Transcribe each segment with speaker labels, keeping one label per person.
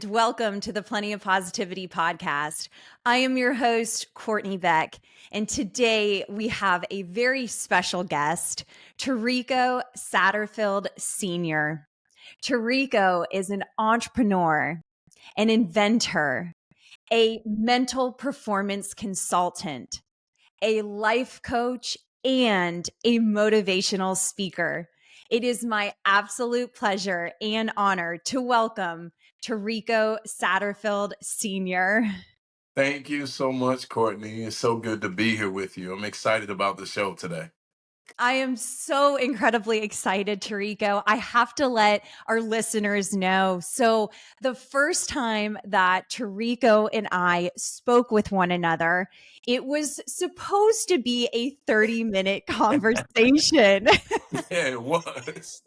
Speaker 1: and welcome to the Plenty of Positivity podcast. I am your host, Courtney Beck, and today we have a very special guest, Tariko Satterfield Sr. Tariko is an entrepreneur, an inventor, a mental performance consultant, a life coach, and a motivational speaker. It is my absolute pleasure and honor to welcome Tariko Satterfield Sr.
Speaker 2: Thank you so much, Courtney. It's so good to be here with you. I'm excited about the show today.
Speaker 1: I am so incredibly excited, Tariko. I have to let our listeners know. So, the first time that Tariko and I spoke with one another, it was supposed to be a 30-minute conversation.
Speaker 2: Yeah, it was.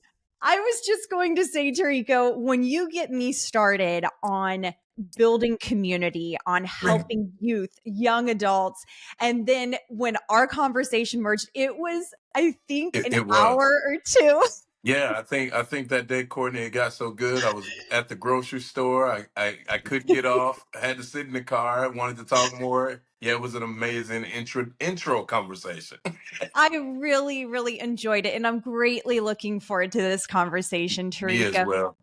Speaker 1: I was just going to say, Tariko, when you get me started on building community, on helping youth, young adults, and then when our conversation merged, it was, I think,
Speaker 2: It,
Speaker 1: an
Speaker 2: it
Speaker 1: hour
Speaker 2: was.
Speaker 1: or two.
Speaker 2: Yeah, I think that day, Courtney, it got so good. I was at the grocery store. I couldn't get off. I had to sit in the car. I wanted to talk more. Yeah, it was an amazing intro conversation.
Speaker 1: I really, really enjoyed it, and I'm greatly looking forward to this conversation,
Speaker 2: Me as
Speaker 1: Tariko.
Speaker 2: well.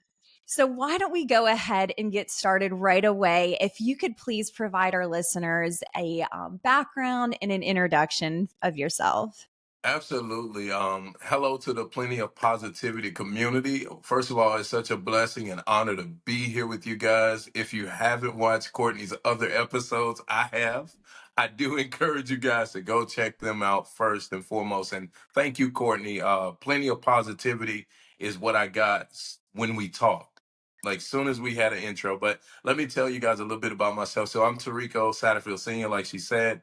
Speaker 1: So, why don't we go ahead and get started right away? If you could please provide our listeners a background and an introduction of yourself.
Speaker 2: Absolutely. Hello to the Plenty of Positivity community. First of all, it's such a blessing and honor to be here with you guys. If you haven't watched Courtney's other episodes, I have. I do encourage you guys to go check them out first and foremost. And thank you, Courtney. Plenty of Positivity is what I got when we talked. Like soon as we had an intro. But let me tell you guys a little bit about myself. So I'm Tariko Satterfield Sr., like she said.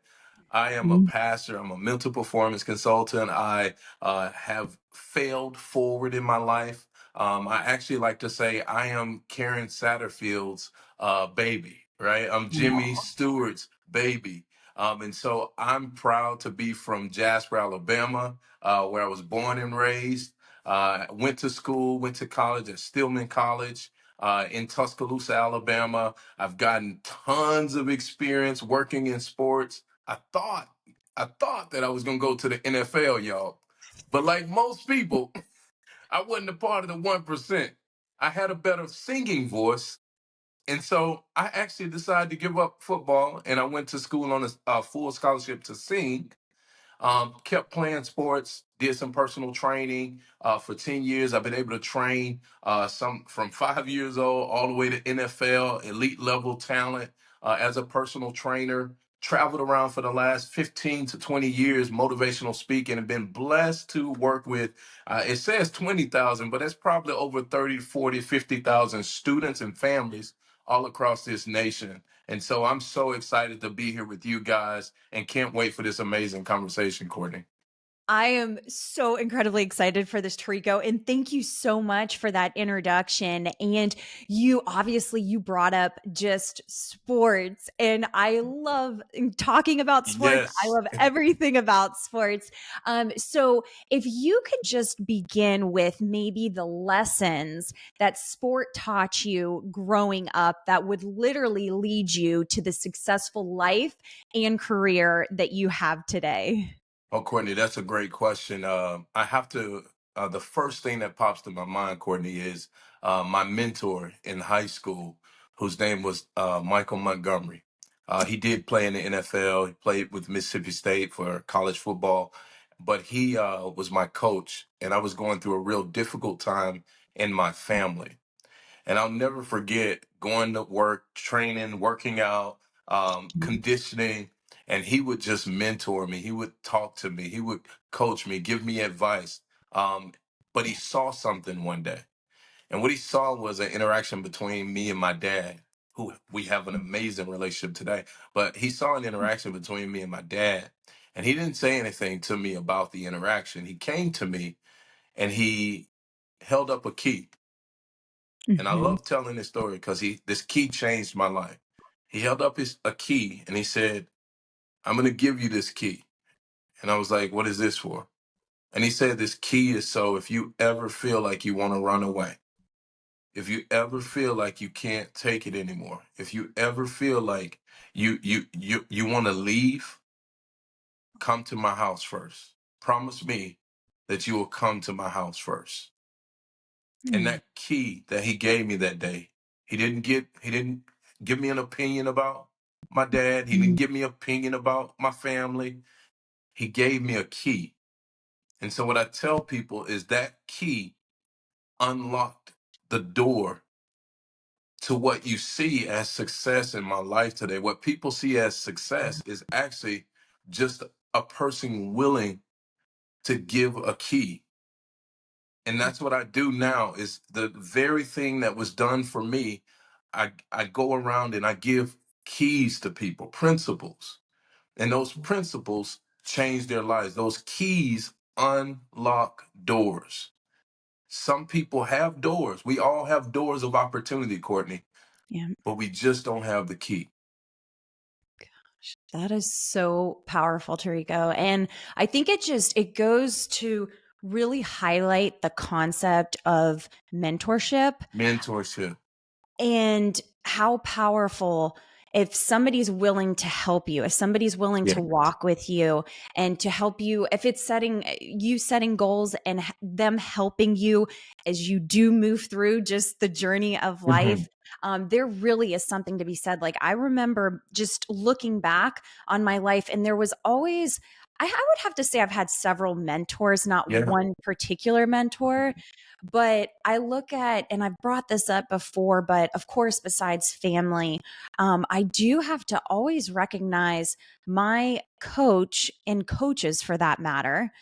Speaker 2: I am a pastor. I'm a mental performance consultant. I have failed forward in my life. I actually like to say I am Karen Satterfield's baby, right? I'm Jimmy Stewart's baby. And so I'm proud to be from Jasper, Alabama, where I was born and raised. Went to school, went to college at Stillman College in Tuscaloosa, Alabama. I've gotten tons of experience working in sports. I thought I thought that I was gonna go to the NFL, y'all. But like most people, I wasn't a part of the 1%. I had a better singing voice. And so I actually decided to give up football and I went to school on a full scholarship to sing. Kept playing sports, did some personal training for 10 years. I've been able to train some from 5 years old all the way to NFL, elite level talent as a personal trainer. Traveled around for the last 15 to 20 years, motivational speaking, and been blessed to work with, it says 20,000, but it's probably over 30, 40, 50,000 students and families all across this nation. And so I'm so excited to be here with you guys and can't wait for this amazing conversation, Courtney.
Speaker 1: I am so incredibly excited for this, Tariko, and thank you so much for that introduction. And you obviously you brought up just sports, and I love talking about sports. I
Speaker 2: Yes.
Speaker 1: love everything about sports. So if you could just begin with maybe the lessons that sport taught you growing up that would literally lead you to the successful life and career that you have today.
Speaker 2: Oh, Courtney, that's a great question. I have to, the first thing that pops to my mind, Courtney, is my mentor in high school, whose name was Michael Montgomery. He did play in the NFL. He played with Mississippi State for college football, but he was my coach, and I was going through a real difficult time in my family. And I'll never forget going to work, training, working out, conditioning, and he would just mentor me. He would talk to me. He would coach me, give me advice. Um, but he saw something one day. And what he saw was an interaction between me and my dad, who we have an amazing relationship today. But he saw an interaction between me and my dad. And he didn't say anything to me about the interaction. He came to me and he held up a key. And I
Speaker 1: Mhm.
Speaker 2: love telling this story because this key changed my life. He held up a key and he said, "I'm gonna give you this key." And I was like, "What is this for?" And he said, "This key is so if you ever feel like you want to run away, if you ever feel like you can't take it anymore, if you ever feel like you want to leave, come to my house first. Promise me that you will come to my house first. And
Speaker 1: Mm,
Speaker 2: that key that he gave me that day, he didn't give me an opinion about my dad. He didn't
Speaker 1: mm,
Speaker 2: give me an opinion about my family. He gave me a key. And so what I tell people is that key unlocked the door to what you see as success in my life today. What people see as success is actually just a person willing to give a key. And that's what I do now, is the very thing that was done for me. I go around and I give keys to people, principles. And those principles change their lives. Those keys unlock doors. Some people have doors. We all have doors of opportunity, Courtney,
Speaker 1: yeah.
Speaker 2: but we just don't have the key.
Speaker 1: That is so powerful, Tariko. And I think it goes to really highlight the concept of mentorship
Speaker 2: Mentorship.
Speaker 1: and how powerful if somebody's willing to help you, if somebody's willing
Speaker 2: Yeah.
Speaker 1: to walk with you and to help you, if it's setting goals and them helping you as you do move through just the journey of
Speaker 2: Hmm.
Speaker 1: life. There really is something to be said. Like, I remember just looking back on my life, and there was always, I would have to say, I've had several mentors, not
Speaker 2: Yeah.
Speaker 1: one particular mentor, but I look at, and I've brought this up before, but of course, besides family, I do have to always recognize my coach and coaches for that matter.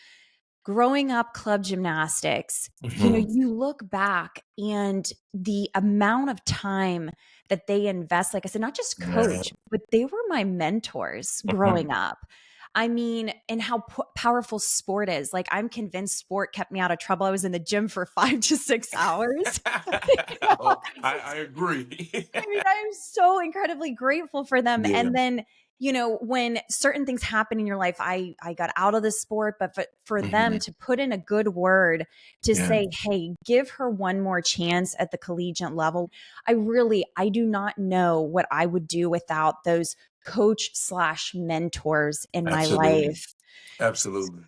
Speaker 1: Growing up club gymnastics,
Speaker 2: Hmm.
Speaker 1: you look back and the amount of time that they invest, like I said, not just
Speaker 2: Yeah.
Speaker 1: coach, but they were my mentors
Speaker 2: Mhm.
Speaker 1: growing up. I mean, and how powerful sport is. Like, I'm convinced sport kept me out of trouble. I was in the gym for 5 to 6 hours. You know?
Speaker 2: Oh, I agree.
Speaker 1: I mean, I am so incredibly grateful for them.
Speaker 2: Yeah.
Speaker 1: And then, when certain things happen in your life, I got out of the sport, but for them
Speaker 2: Hmm.
Speaker 1: to put in a good word to
Speaker 2: Yeah.
Speaker 1: say, hey, give her one more chance at the collegiate level. I do not know what I would do without those coach/mentors in my
Speaker 2: Absolutely.
Speaker 1: life.
Speaker 2: Absolutely.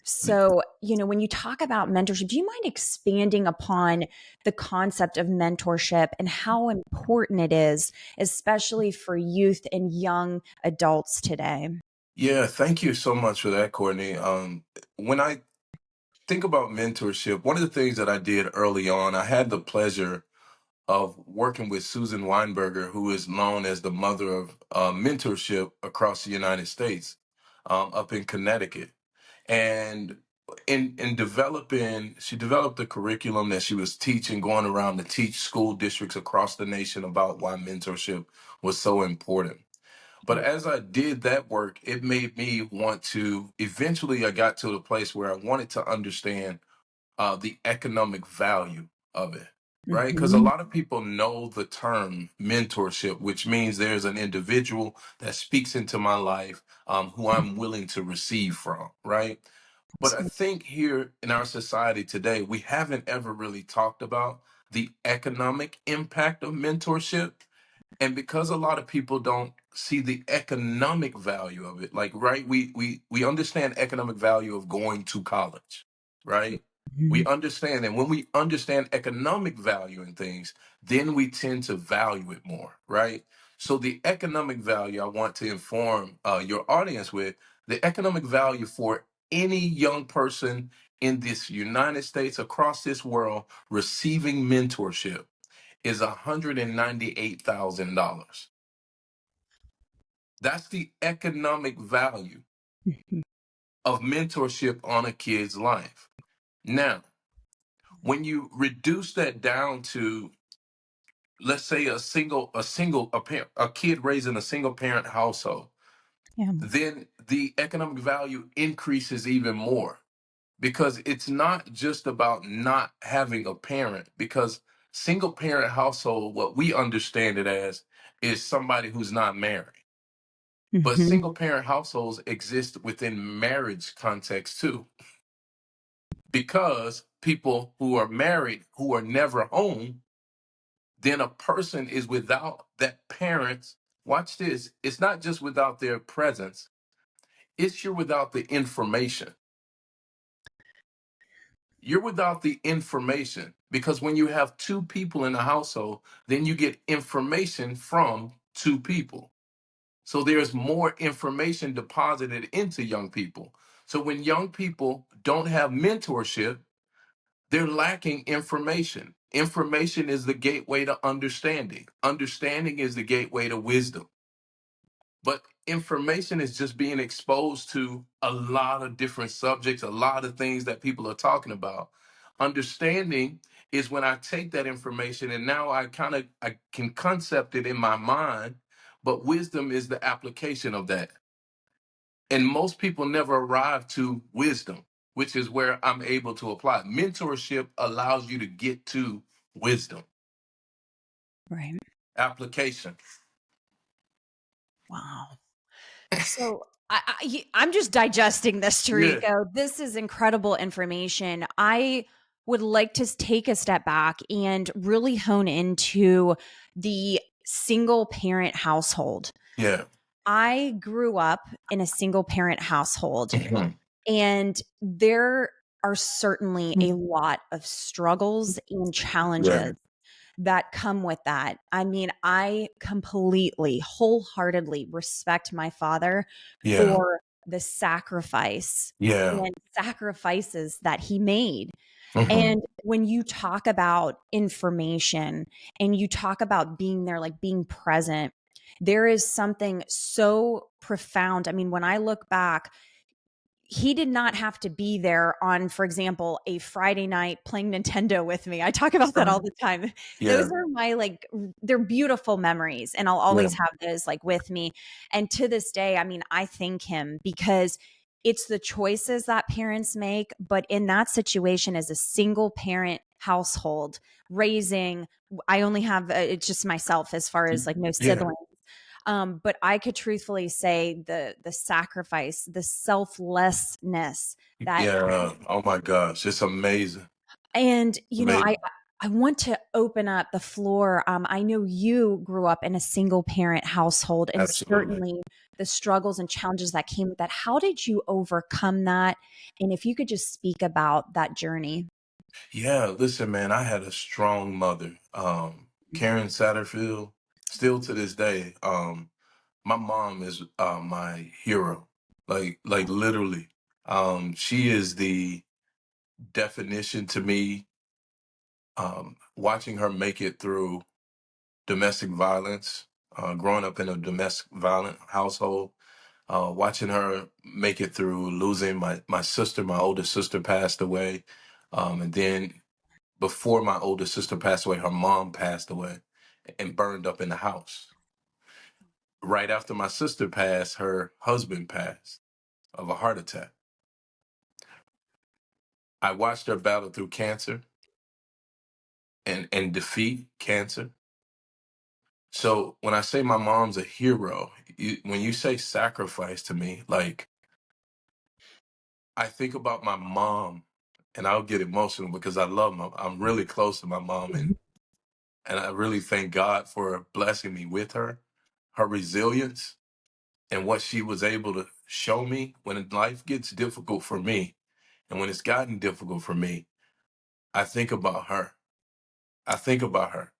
Speaker 1: So, when you talk about mentorship, do you mind expanding upon the concept of mentorship and how important it is, especially for youth and young adults today?
Speaker 2: Yeah. Thank you so much for that, Courtney. When I think about mentorship, one of the things that I did early on, I had the pleasure of working with Susan Weinberger, who is known as the mother of mentorship across the United States, up in Connecticut. And in developing, she developed a curriculum that she was teaching, going around to teach school districts across the nation about why mentorship was so important. But as I did that work, it made me want to, eventually I got to the place where I wanted to understand the economic value of it, right? Because a
Speaker 1: Mhm.
Speaker 2: lot of people know the term mentorship, which means there's an individual that speaks into my life, who I'm willing to receive from, right? But I think here in our society today, we haven't ever really talked about the economic impact of mentorship. And because a lot of people don't see the economic value of it, like, right, we understand economic value of going to college, right? We
Speaker 1: Mhm.
Speaker 2: understand, and when we understand economic value in things, then we tend to value it more, right? So the economic value I want to inform your audience with, the economic value for any young person in this United States, across this world, receiving mentorship is $198,000. That's the economic value
Speaker 1: Mhm.
Speaker 2: of mentorship on a kid's life. Now, when you reduce that down to, let's say, a kid raised in a single parent household,
Speaker 1: Yeah.
Speaker 2: then the economic value increases even more, because it's not just about not having a parent, because single parent household, what we understand it as, is somebody who's not married. But
Speaker 1: Mhm.
Speaker 2: single parent households exist within marriage context too, because people who are married who are never home then a person is without that parent. Watch this. It's not just without their presence, it's you're without the information. You're without the information because when you have two people in a household, then you get information from two people. So there's more information deposited into young people. So when young people don't have mentorship, they're lacking information. Information is the gateway to understanding. Understanding is the gateway to wisdom. But information is just being exposed to a lot of different subjects, a lot of things that people are talking about. Understanding is when I take that information and now I can concept it in my mind, but wisdom is the application of that. And most people never arrive to wisdom, which is where I'm able to apply. Mentorship allows you to get to wisdom.
Speaker 1: Right.
Speaker 2: Application.
Speaker 1: Wow. So I'm just digesting this,
Speaker 2: Yeah.
Speaker 1: Tariko. This is incredible information. I would like to take a step back and really hone into the single parent household.
Speaker 2: Yeah.
Speaker 1: I grew up in a single parent household,
Speaker 2: Mhm.
Speaker 1: and there are certainly a lot of struggles and
Speaker 2: Yeah.
Speaker 1: challenges that come with that. I mean, I completely, wholeheartedly respect my father
Speaker 2: Yeah.
Speaker 1: for the sacrifice
Speaker 2: Yeah.
Speaker 1: and sacrifices that he made.
Speaker 2: Mhm.
Speaker 1: And when you talk about information and you talk about being there, like being present, there is something so profound. I mean, when I look back, he did not have to be there on, for example, a Friday night playing Nintendo with me. I talk about that all the time. Those
Speaker 2: Yeah.
Speaker 1: are my like they're beautiful memories and I'll
Speaker 2: Yeah.
Speaker 1: always have those like with me. And to this day, I mean, I thank him because it's the choices that parents make, but in that situation as a single parent household raising I only have it's just myself as far as like no
Speaker 2: Yeah.
Speaker 1: siblings, but I could truthfully say the sacrifice, the selflessness that,
Speaker 2: Yeah. Oh my gosh. It's amazing.
Speaker 1: and you know,
Speaker 2: Amazing.
Speaker 1: I want to open up the floor. I know you grew up in a single parent household, and
Speaker 2: Absolutely.
Speaker 1: certainly the struggles and challenges that came with that. How did you overcome that? And if you could just speak about that journey.
Speaker 2: Yeah. Listen, man, I had a strong mother. Karen Satterfield, still to this day. My mom is my hero. Like literally. She is the definition to me. Watching her make it through domestic violence, growing up in a domestic violent household, watching her make it through losing my sister. My older sister passed away. And then before my older sister passed away, her mom passed away and burned up in the house. Right after my sister passed, her husband passed of a heart attack. I watched her battle through cancer and defeat cancer. So when I say my mom's a hero, when you say sacrifice to me, like I think about my mom, and I'll get emotional because I'm really close to my mom, and I really thank God for blessing me with her, her resilience, and what she was able to show me when life gets difficult for me, and when it's gotten difficult for me. I think about her. I think about her.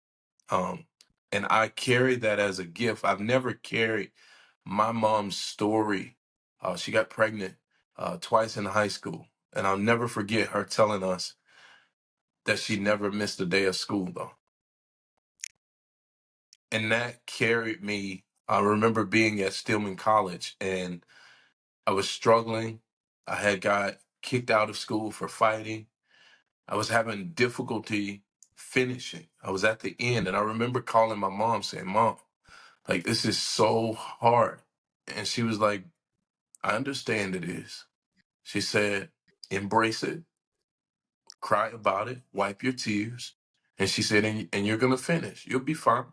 Speaker 2: Um, and I carry that as a gift. I've never carried my mom's story. She got pregnant twice in high school. And I'll never forget her telling us that she never missed a day of school, though. And that carried me. I remember being at Stillman College and I was struggling. I had got kicked out of school for fighting. I was having difficulty finishing. I was at the end. And I remember calling my mom saying, Mom, like, this is so hard. And she was like, I understand it is. She said, embrace it, cry about it, wipe your tears. And she said, and you're gonna finish. You'll be fine.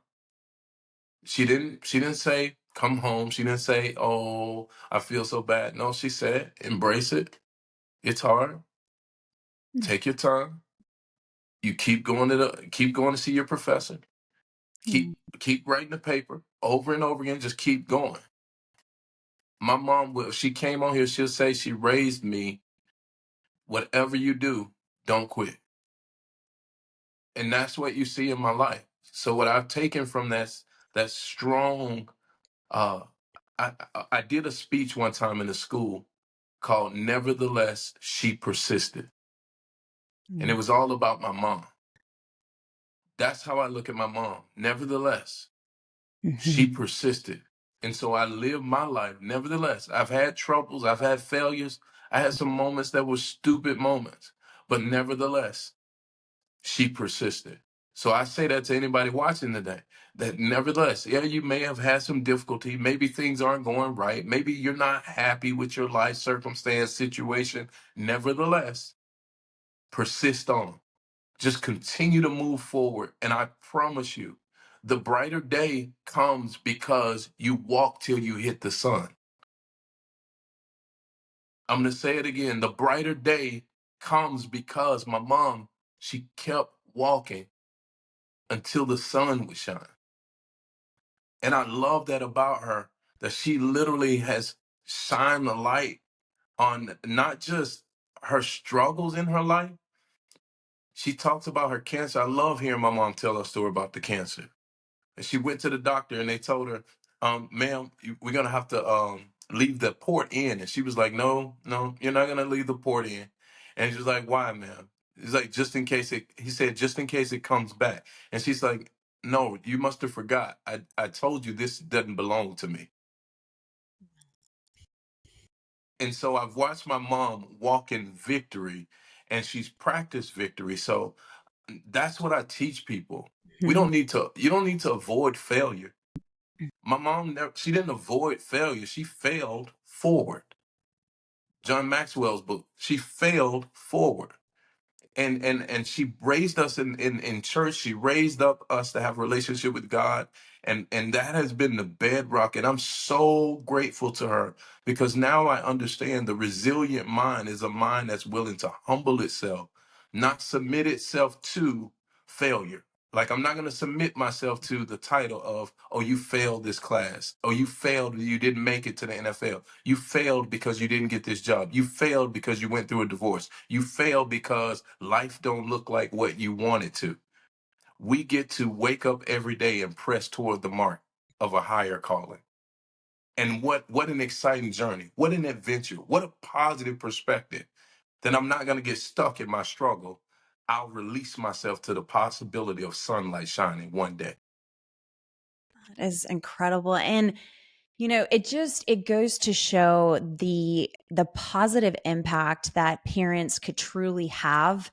Speaker 2: She didn't say, come home. She didn't say, oh, I feel so bad. No, she said, embrace it. It's hard. Take your time. You keep going to see your professor. Keep keep writing the paper over and over again. Just keep going. My mom will. She came on here. She'll say she raised me. Whatever you do, don't quit. And that's what you see in my life. So what I've taken from that strong. Uh, I did a speech one time in a school called "Nevertheless, She Persisted," and it was all about my mom. That's how I look at my mom. Nevertheless, she
Speaker 1: Mhm.
Speaker 2: persisted. And so I live my life. Nevertheless, I've had troubles, I've had failures, I had some moments that were stupid moments, but nevertheless, she persisted. So I say that to anybody watching today, that nevertheless, yeah, you may have had some difficulty. Maybe things aren't going right. Maybe you're not happy with your life circumstance, situation. Nevertheless, persist on. Just continue to move forward. And I promise you, the brighter day comes because you walk till you hit the sun. I'm going to say it again. The brighter day comes because my mom, she kept walking until the sun would shine. And I love that about her, that she literally has shined the light on not just her struggles in her life. She talks about her cancer. I love hearing my mom tell a story about the cancer. And she went to the doctor and they told her, ma'am, we're gonna have to leave the port in. And she was like, no, no, you're not gonna leave the port in. And she was like, why, ma'am? He's like, just in case he said, just in case it comes back. And she's like, no, you must have forgot. I told you this doesn't belong to me. And so I've watched my mom walk in victory and she's practiced victory. So that's what I teach people. You don't need to avoid failure. My mom never, she didn't avoid failure. She failed forward. John Maxwell's book, she failed forward. And she raised us in church. She raised up us to have a relationship with God. And that has been the bedrock. And I'm so grateful to her because now I understand the resilient mind is a mind that's willing to humble itself, not submit itself to failure. Like I'm not going to submit myself to the title of, oh, you failed this class. Oh, you failed. You didn't make it to the NFL. You failed because you didn't get this job. You failed because you went through a divorce. You failed because life don't look like what you want it to. We get to wake up every day and press toward the mark of a higher calling. And what an exciting journey. What an adventure. What a positive perspective. Then I'm not going to get stuck in my struggle. I'll release myself to the possibility of sunlight shining one day.
Speaker 1: That is incredible. And it goes to show the positive impact that parents could truly have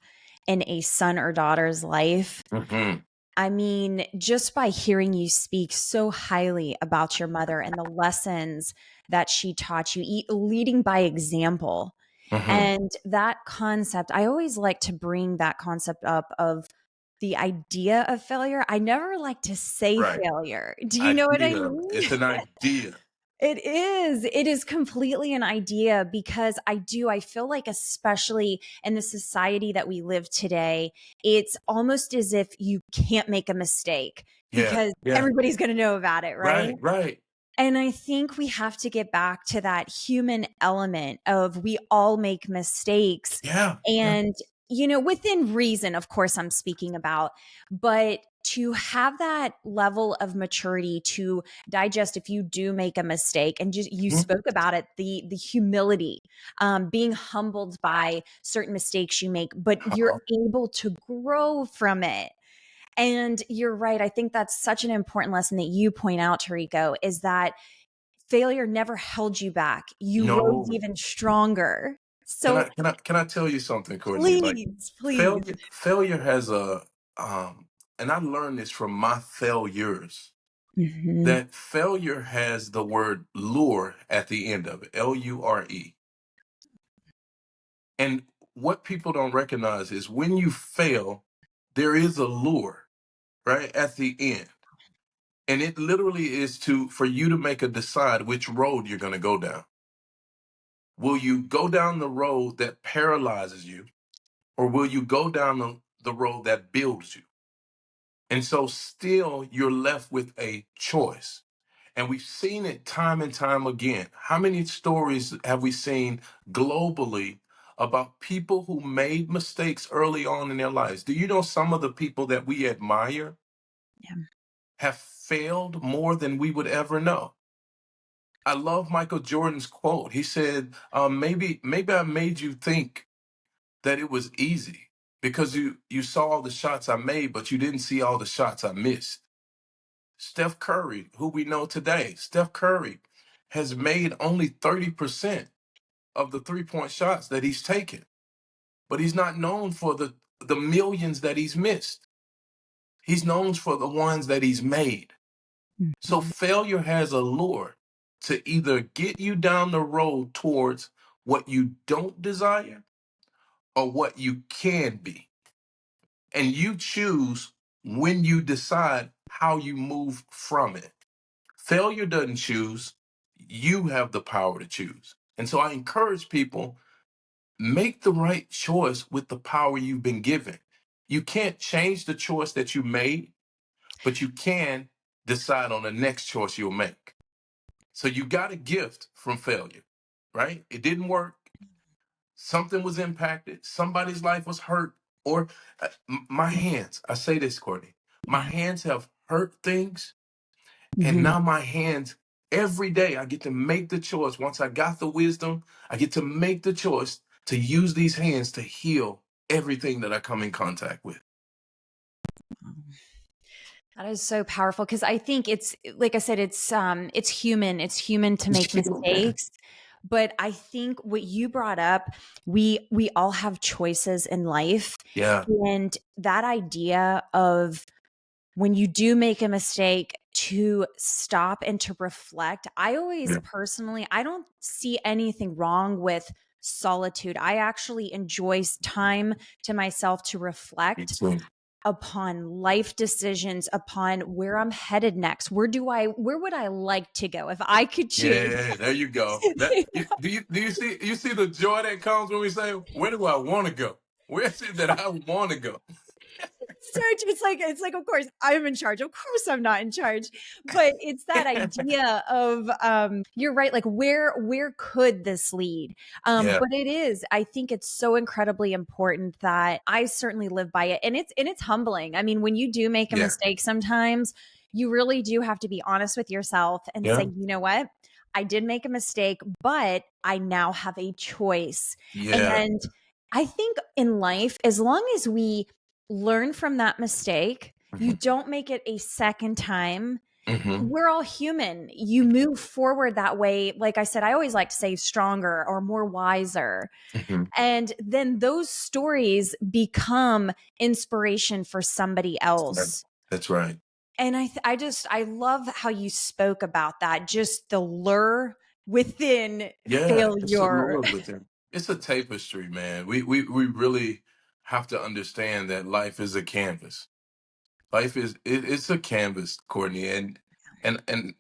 Speaker 1: in a son or daughter's life.
Speaker 2: Hmm.
Speaker 1: I mean, just by hearing you speak so highly about your mother and the lessons that she taught you, leading by example.
Speaker 2: Hmm.
Speaker 1: And that concept, I always like to bring that concept up of the idea of failure. I never like to say
Speaker 2: Right.
Speaker 1: failure. Do you know what I
Speaker 2: Idea.
Speaker 1: mean?
Speaker 2: It's an idea.
Speaker 1: It is. It is completely an idea because I feel like, especially in the society that we live today, it's almost as if you can't make a mistake
Speaker 2: Yeah.
Speaker 1: because
Speaker 2: Yeah.
Speaker 1: everybody's going to know about it, right?
Speaker 2: Right. Right.
Speaker 1: And I think we have to get back to that human element of we all make mistakes.
Speaker 2: Yeah. Yeah.
Speaker 1: And, within reason, of course, I'm speaking about, but to have that level of maturity to digest if you do make a mistake, and just you
Speaker 2: Mhm.
Speaker 1: spoke about it, the humility, being humbled by certain mistakes you make, but you're
Speaker 2: Uh-huh.
Speaker 1: able to grow from it. And you're right. I think that's such an important lesson that you point out, Tariko, is that failure never held you back. You rose
Speaker 2: No.
Speaker 1: even stronger. So
Speaker 2: Can I tell you something, Courtney? Like
Speaker 1: please, please.
Speaker 2: failure has a and I learned this from my failures.
Speaker 1: Mhm.
Speaker 2: That failure has the word lure at the end of it. Lure. And what people don't recognize is when you fail, there is a lure, right? At the end. And it literally is for you to make a decide which road you're going to go down. Will you go down the road that paralyzes you, or will you go down the road that builds you? And so still you're left with a choice. And we've seen it time and time again. How many stories have we seen globally about people who made mistakes early on in their lives? Do you know some of the people that we admire
Speaker 1: Yeah.
Speaker 2: have failed more than we would ever know? I love Michael Jordan's quote. He said, maybe I made you think that it was easy because you saw all the shots I made, but you didn't see all the shots I missed. Steph Curry, who we know today, Steph Curry has made only 30% of the three-point shots that he's taken, but he's not known for the millions that he's missed. He's known for the ones that he's made. So
Speaker 1: Mhm.
Speaker 2: failure has a lure to either get you down the road towards what you don't desire or what you can be. And you choose when you decide how you move from it. Failure doesn't choose. You have the power to choose. And so I encourage people, make the right choice with the power you've been given. You can't change the choice that you made, but you can decide on the next choice you'll make. So you got a gift from failure, right? It didn't work. Something was impacted. Somebody's life was hurt. Or my hands, I say this, Courtney, my
Speaker 1: Yeah.
Speaker 2: hands have hurt things. And
Speaker 1: Mhm.
Speaker 2: now my hands, every day, I get to make the choice. Once I got the wisdom, I get to make the choice to use these hands to heal everything that I come in contact with.
Speaker 1: That is so powerful because I think it's like I said, it's human. It's human to make mistakes. But I think what you brought up, we all have choices in life.
Speaker 2: Yeah.
Speaker 1: And that idea of when you do make a mistake to stop and to reflect. I always
Speaker 2: Yeah.
Speaker 1: personally, I don't see anything wrong with solitude. I actually enjoy time to myself to
Speaker 2: Me
Speaker 1: reflect
Speaker 2: too.
Speaker 1: upon life decisions, upon where I'm headed next. Where would I like to go if I could choose?
Speaker 2: Yeah, there you go. Do you see the joy that comes when we say, where do I want to go? Where is it that I want to go?
Speaker 1: Search, it's like of course I'm in charge, of course I'm not in charge, but it's that idea of you're right, like where could this lead,
Speaker 2: Yeah,
Speaker 1: but it is, I think it's so incredibly important that I certainly live by it, and it's humbling. I mean, when you do make a
Speaker 2: yeah,
Speaker 1: mistake sometimes you really do have to be honest with yourself and say,
Speaker 2: yeah,
Speaker 1: you know what, I did make a mistake, but I now have a choice.
Speaker 2: yeah.
Speaker 1: And I think in life, as long as we learn from that mistake, you
Speaker 2: Hmm.
Speaker 1: don't make it a second time.
Speaker 2: Hmm.
Speaker 1: We're all human. You move forward that way. Like I said, I always like to say stronger or more wiser.
Speaker 2: Hmm.
Speaker 1: And then those stories become inspiration for somebody else.
Speaker 2: That's right.
Speaker 1: And I love how you spoke about that, just the lure within
Speaker 2: Yeah, it's a
Speaker 1: failure.
Speaker 2: lure with it. It's a tapestry, man. We really have to understand that life is a canvas. It's a canvas, Courtney, and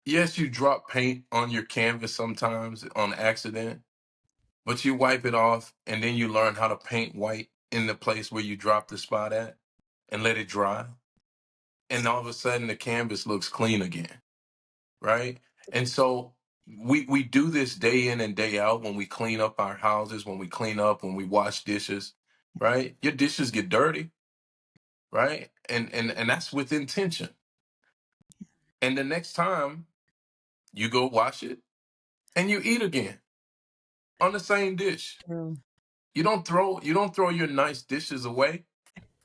Speaker 2: yes, you drop paint on your canvas sometimes on accident, but you wipe it off and then you learn how to paint white in the place where you dropped the spot at and let it dry. And all of a sudden the canvas looks clean again, right? And so we do this day in and day out when we clean up our houses, when we clean up, when we wash dishes, right? Your dishes get dirty, right? And that's with intention. And the next time you go wash it and you eat again on the same dish.
Speaker 1: True.
Speaker 2: You don't throw your nice dishes away,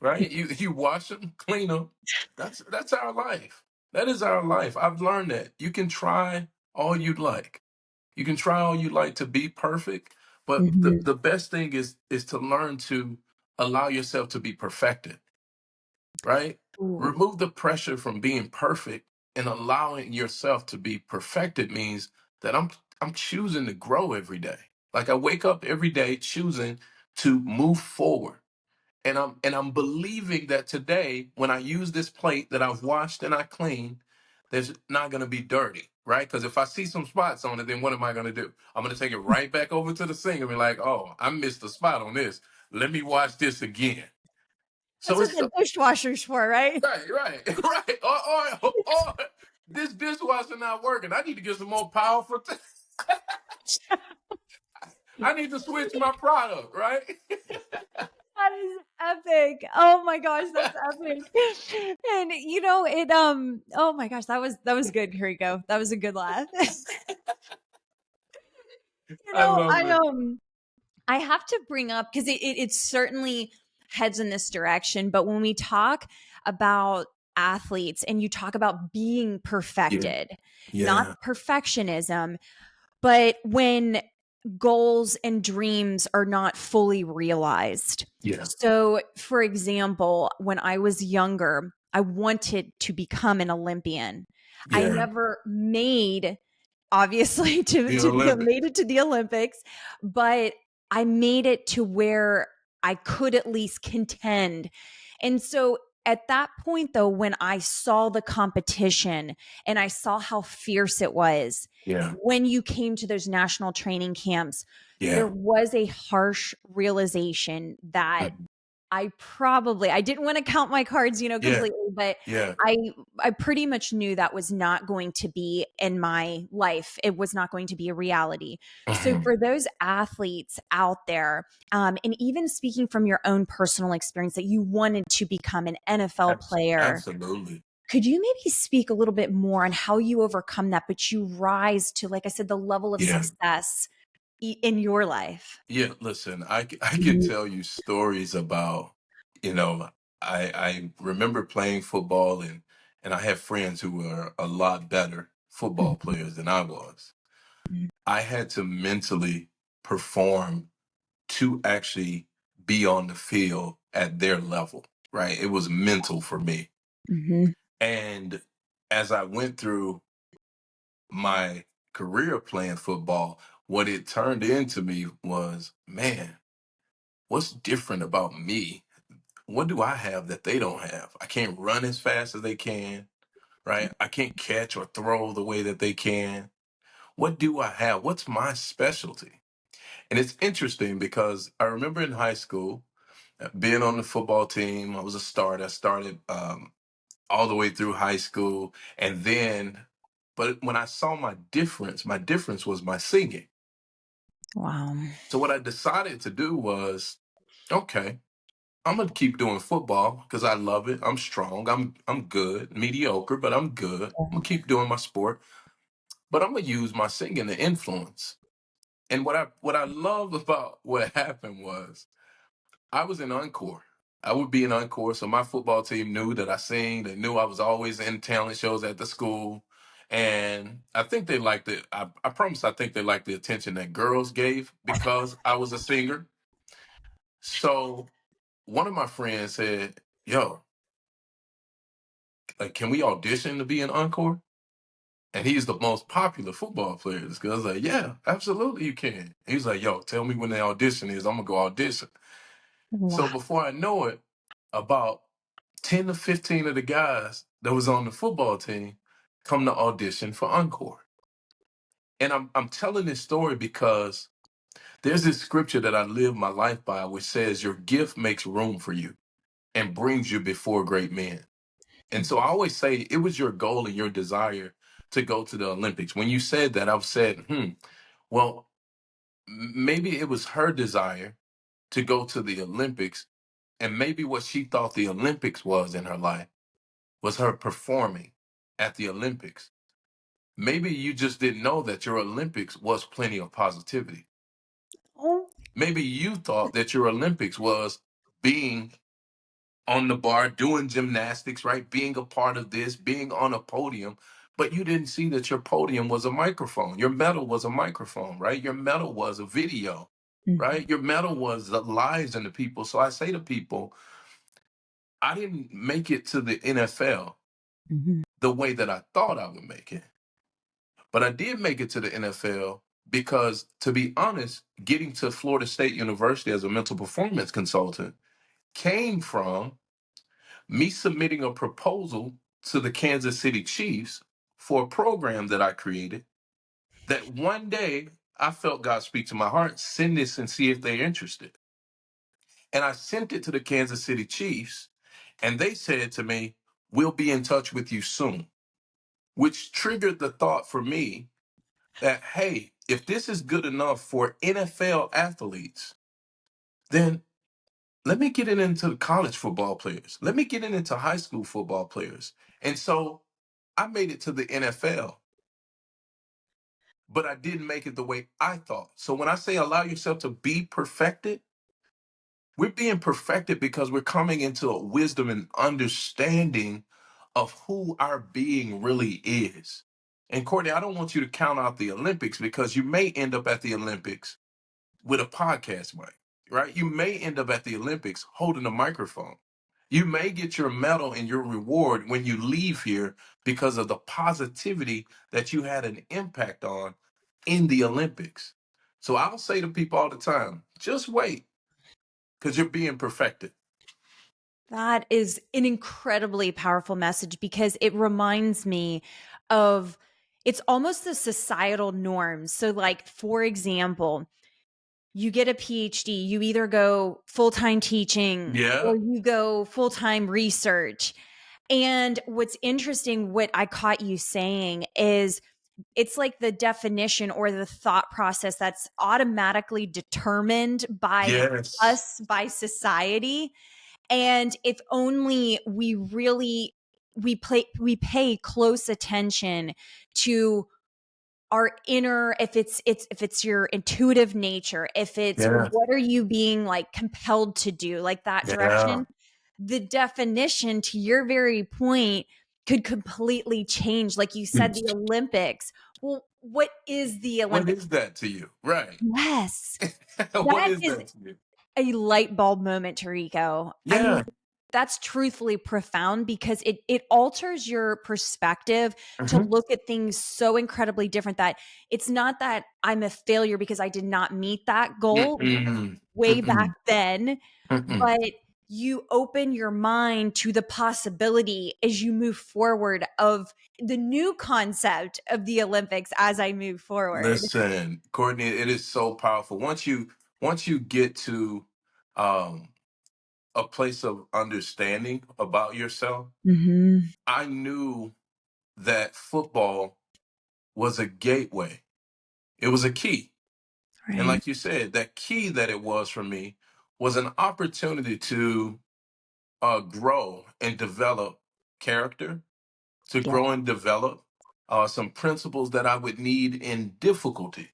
Speaker 2: right? You wash them, clean them. That's our life. That is our life. I've learned that. You can try all you'd like. You can try all you like to be perfect, but the,
Speaker 1: Mhm.
Speaker 2: the best thing is to learn to allow yourself to be perfected, right?
Speaker 1: Ooh.
Speaker 2: Remove the pressure from being perfect and allowing yourself to be perfected means that I'm choosing to grow every day. Like I wake up every day choosing to move forward. And I'm believing that today, when I use this plate that I've washed and I cleaned, there's not gonna be dirty, right? Because if I see some spots on it, then what am I gonna do? I'm gonna take it right back over to the sink and be like, oh, I missed a spot on this. Let me wash this again.
Speaker 1: That's
Speaker 2: So
Speaker 1: what
Speaker 2: it's
Speaker 1: the dishwasher's for, right?
Speaker 2: right, right. Or this dishwasher not working. I need to get some more powerful. I need to switch my product, right?
Speaker 1: That is epic. Oh my gosh, that's epic. And oh my gosh, that was good, Rico. That was a good laugh.
Speaker 2: I love
Speaker 1: I
Speaker 2: it.
Speaker 1: I have to bring up because it certainly heads in this direction, but when we talk about athletes and you talk about being
Speaker 2: Yeah,
Speaker 1: perfected, not
Speaker 2: yeah,
Speaker 1: perfectionism, but when goals and dreams are not fully realized.
Speaker 2: yeah,
Speaker 1: So, for example, when I was younger, I wanted to become an Olympian. I
Speaker 2: yeah.
Speaker 1: never made obviously to
Speaker 2: The
Speaker 1: to be made
Speaker 2: Olympics.
Speaker 1: it to the Olympics, but I made it to where I could at least contend. And so at that point though, when I saw the competition and I saw how fierce it was,
Speaker 2: Yeah,
Speaker 1: when you came to those national training camps, there
Speaker 2: yeah,
Speaker 1: was a harsh realization that
Speaker 2: mhm,
Speaker 1: I didn't want to count my cards,
Speaker 2: yeah,
Speaker 1: completely, but
Speaker 2: yeah.
Speaker 1: I I pretty much knew that was not going to be in my life. It was not going to be a reality. So
Speaker 2: Mhm.
Speaker 1: for those athletes out there, and even speaking from your own personal experience that you wanted to become an NFL player,
Speaker 2: Absolutely.
Speaker 1: could you maybe speak a little bit more on how you overcome that, but you rise to, like I said, the level of
Speaker 2: Yeah.
Speaker 1: success in your life?
Speaker 2: Yeah, listen, I could
Speaker 1: Mhm,
Speaker 2: tell you stories about, you know, I remember playing football and I have friends who were a lot better football
Speaker 1: mhm,
Speaker 2: players than I was.
Speaker 1: mhm,
Speaker 2: I had to mentally perform to actually be on the field at their level, right? It was mental for me.
Speaker 1: mhm.
Speaker 2: And as I went through my career playing football, what it turned into me was, man, what's different about me? What do I have that they don't have? I can't run as fast as they can, right? I can't catch or throw the way that they can. What do I have? What's my specialty? And it's interesting because I remember in high school being on the football team. I was a starter. I started all the way through high school. And then, but when I saw my difference was my singing.
Speaker 1: Wow.
Speaker 2: So what I decided to do was, okay, I'm gonna keep doing football because I love it. I'm strong. I'm good. Mediocre, but I'm good. I'm gonna keep doing my sport, but I'm gonna use my singing to influence. And what I love about what happened was I was in encore. I would be in encore, so my football team knew that I sing. They knew I was always in talent shows at the school, and I think they liked it. I promise. I think they liked the attention that girls gave because I was a singer. So one of my friends said, "Yo, like, can we audition to be an encore?" And he's the most popular football player. This guy's like, "Yeah, absolutely, you can." He's like, "Yo, tell me when the audition is. I'm gonna go audition." So
Speaker 1: Wow.
Speaker 2: before I know it, about 10 to 15 of the guys that was on the football team come to audition for Encore. And I'm telling this story because there's this scripture that I live my life by, which says, your gift makes room for you and brings you before great men. And so I always say it was your goal and your desire to go to the Olympics. When you said that, I've said, well, maybe it was her desire to go to the Olympics. And maybe what she thought the Olympics was in her life was her performing at the Olympics. Maybe you just didn't know that your Olympics was plenty of positivity.
Speaker 1: Oh.
Speaker 2: Maybe you thought that your Olympics was being on the bar, doing gymnastics, right? Being a part of this, being on a podium, but you didn't see that your podium was a microphone. Your medal was a microphone, right? Your medal was a video,
Speaker 1: Mhm,
Speaker 2: right? Your medal was the lives in the people. So I say to people, I didn't make it to the NFL
Speaker 1: mhm.
Speaker 2: the way that I thought I would make it. But I did make it to the NFL because, to be honest, getting to Florida State University as a mental performance consultant came from me submitting a proposal to the Kansas City Chiefs for a program that I created that one day I felt God speak to my heart, send this and see if they're interested. And I sent it to the Kansas City Chiefs. And they said to me, we'll be in touch with you soon, which triggered the thought for me that, hey, if this is good enough for NFL athletes, then let me get it into the college football players. Let me get it into high school football players. And so I made it to the NFL, but I didn't make it the way I thought. So when I say allow yourself to be perfected, we're being perfected because we're coming into a wisdom and understanding of who our being really is. And Courtney, I don't want you to count out the Olympics because you may end up at the Olympics with a podcast mic, right? You may end up at the Olympics holding a microphone. You may get your medal and your reward when you leave here because of the positivity that you had an impact on in the Olympics. So I'll say to people all the time, just wait because you're being perfected.
Speaker 1: That is an incredibly powerful message because it reminds me of it's almost the societal norms. So, like, for example, you get a PhD, you either go full time teaching
Speaker 2: Yeah.
Speaker 1: or you go full time research. And what's interesting, what I caught you saying is it's like the definition or the thought process that's automatically determined by
Speaker 2: Yes.
Speaker 1: us, by society. And if only we really we pay close attention to our inner, if it's your intuitive nature, if it's
Speaker 2: Yeah.
Speaker 1: what are you being like compelled to do, like that
Speaker 2: Yeah.
Speaker 1: direction, the definition to your very point could completely change. Like you said, the Olympics. Well, what is the
Speaker 2: What
Speaker 1: Olympics?
Speaker 2: is that to you? Right.
Speaker 1: Yes,
Speaker 2: What
Speaker 1: that
Speaker 2: is
Speaker 1: is
Speaker 2: that to you?
Speaker 1: a light bulb moment, Tariko. I mean,
Speaker 2: Yeah.
Speaker 1: that's truthfully profound because it alters your perspective to
Speaker 2: Mhm.
Speaker 1: look at things so incredibly different that it's not that I'm a failure because I did not meet that goal
Speaker 2: Mm-mm.
Speaker 1: way back
Speaker 2: Mm-mm.
Speaker 1: then,
Speaker 2: Mm-mm.
Speaker 1: but you open your mind to the possibility as you move forward of the new concept of the Olympics as I move forward.
Speaker 2: Listen, Courtney, it is so powerful. Once you get to um a place of understanding about yourself,
Speaker 1: Mhm.
Speaker 2: I knew that football was a gateway. It was a key. And
Speaker 1: Right.
Speaker 2: like you said, that key that it was for me was an opportunity to grow and develop character, to
Speaker 1: Yeah.
Speaker 2: grow and develop some principles that I would need in difficulty.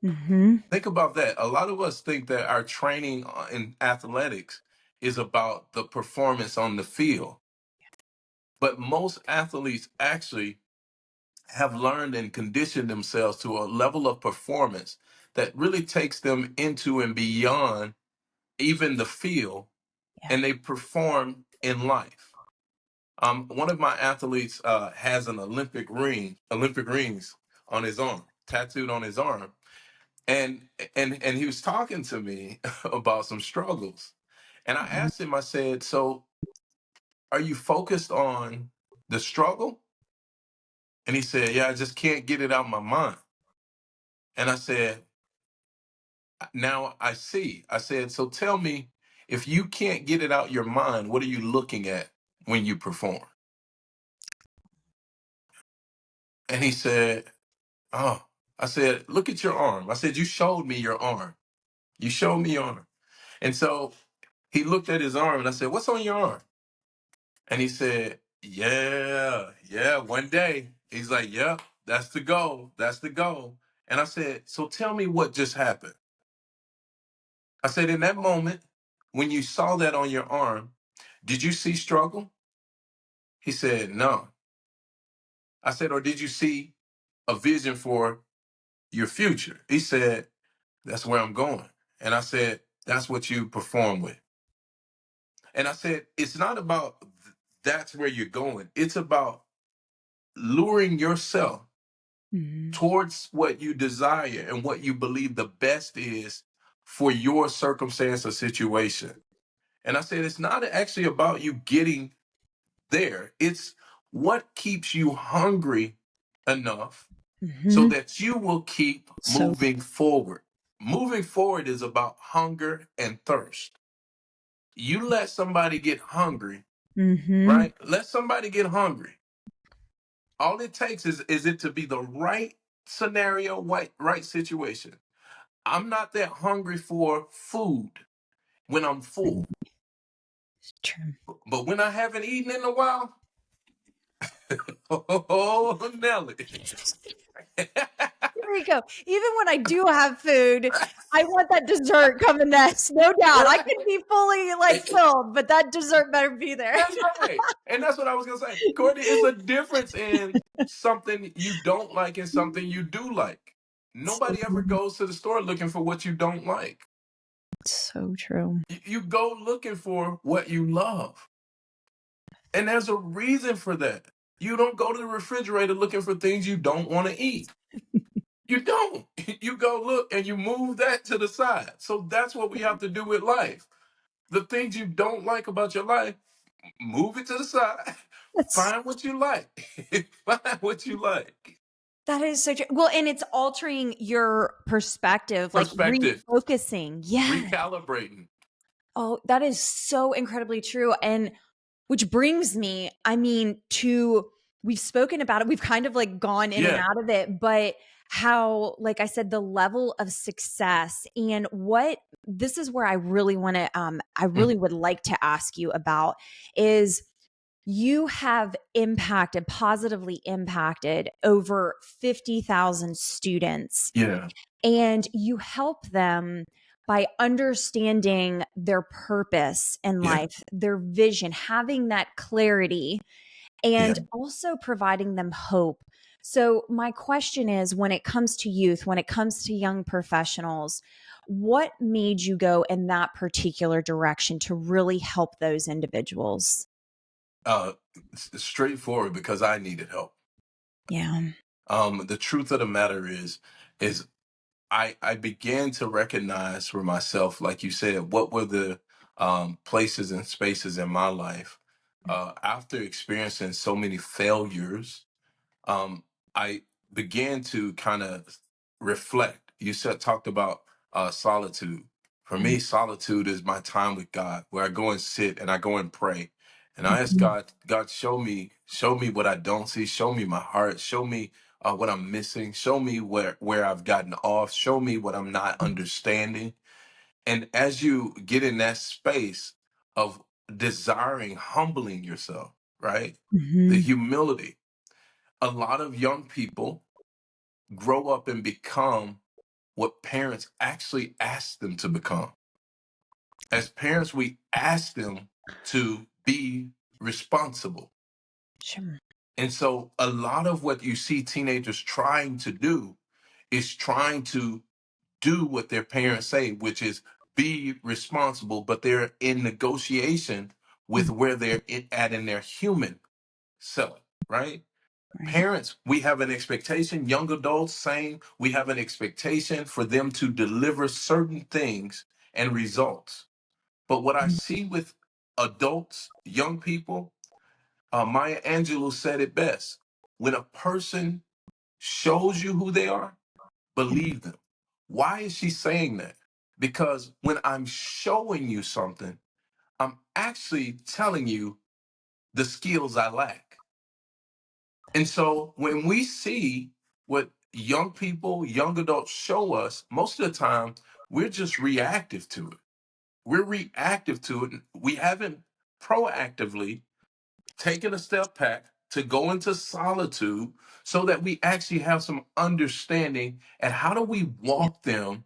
Speaker 1: Mhm.
Speaker 2: Think about that. A lot of us think that our training in athletics is about the performance on the field, but most athletes actually have learned and conditioned themselves to a level of performance that really takes them into and beyond even the field,
Speaker 1: Yeah.
Speaker 2: and they perform in life. One of my athletes has an Olympic rings on his arm, tattooed on his arm, and and he was talking to me about some struggles, and I
Speaker 1: Mhm.
Speaker 2: asked him. I said, "So, are you focused on the struggle?" And he said, "Yeah, I just can't get it out of my mind." And I said, "Now I see." I said, "So tell me, if you can't get it out your mind, what are you looking at when you perform?" And he said, "Oh." I said, "Look at your arm." I said, "You showed me your arm. You showed me your arm." And so he looked at his arm and I said, "What's on your arm?" And he said, "Yeah, yeah, one day." He's like, "Yep, that's the goal. That's the goal." And I said, "So tell me what just happened." I said, "In that moment, when you saw that on your arm, did you see struggle?" He said, "No." I said, "Or did you see a vision for your future?" He said, "That's where I'm going." And I said, "That's what you perform with." And I said, "It's not about that's where you're going. It's about luring yourself
Speaker 1: Mhm.
Speaker 2: towards what you desire and what you believe the best is for your circumstance or situation." And I said, "It's not actually about you getting there. It's what keeps you hungry enough so
Speaker 1: Mhm.
Speaker 2: that you will keep
Speaker 1: So
Speaker 2: moving forward." Moving forward is about hunger and thirst. You let somebody get hungry,
Speaker 1: Mm-hmm.
Speaker 2: right? Let somebody get hungry. All it takes is it to be the right scenario, right situation. I'm not that hungry for food when I'm full,
Speaker 1: True.
Speaker 2: but when I haven't eaten in a while, oh Nelly.
Speaker 1: There you go. Even when I do have food, I want that dessert coming next. No doubt. I
Speaker 2: Right.
Speaker 1: can be fully like filled, but that dessert better be there.
Speaker 2: That's right. And that's what I was gonna say. Courtney, it's a difference in something you don't like and something you do like. Nobody ever goes to the store looking for what you don't like.
Speaker 1: So true.
Speaker 2: You go looking for what you love. And there's a reason for that. You don't go to the refrigerator looking for things you don't want to eat. You don't. You go look and you move that to the side. So that's what we have to do with life. The things you don't like about your life, move it to the side.
Speaker 1: That's
Speaker 2: Find what you like. Find what you like.
Speaker 1: that is so true. Well, and it's altering your perspective, like
Speaker 2: Perspective,
Speaker 1: refocusing. Yeah.
Speaker 2: recalibrating.
Speaker 1: Oh, that is so incredibly true. And which brings me, I mean, to we've spoken about it. We've kind of like gone in and
Speaker 2: Yeah.
Speaker 1: out of it, but how, like I said, the level of success and what this is where I really want to, I
Speaker 2: Mm,
Speaker 1: really would like to ask you about is you have impacted, positively impacted over 50,000 students
Speaker 2: yeah.
Speaker 1: and you help them by understanding their purpose in
Speaker 2: Yeah.
Speaker 1: life, their vision, having that clarity,
Speaker 2: Yeah.
Speaker 1: and also providing them hope. So, my question is when it comes to youth, when it comes to young professionals, what made you go in that particular direction to really help those individuals?
Speaker 2: Uh, Straightforward because I needed help.
Speaker 1: Yeah.
Speaker 2: The truth of the matter is I began to recognize for myself, like you said, what were the places and spaces in my life after experiencing so many failures. um, I began to kind of reflect. You said talked about solitude. For me, solitude is my time with God, where I go and sit and I go and pray, and I ask
Speaker 1: Mhm.
Speaker 2: God, God, show me what I don't see, show me my heart, show me what I'm missing, show me where I've gotten off, show me what I'm not understanding. And as you get in that space of desiring, humbling yourself, right? The
Speaker 1: Mhm.
Speaker 2: humility, a lot of young people grow up and become what parents actually ask them to become. As parents, we ask them to be responsible.
Speaker 1: Sure.
Speaker 2: And so a lot of what you see teenagers trying to do is trying to do what their parents say, which is be responsible, but they're in negotiation with where at in their human self, right?
Speaker 1: Right.
Speaker 2: Parents, we have an expectation, young adults, same, we have an expectation for them to deliver certain things and results. But what I see with adults, young people, Maya Angelou said it best. When a person shows you who they are, believe them. Why is she saying that? Because when I'm showing you something, I'm actually telling you the skills I lack. And so when we see what young people, young adults show us, most of the time, we're just reactive to it. We're reactive to it. We haven't proactively taken a step back to go into solitude so that we actually have some understanding and how do we walk them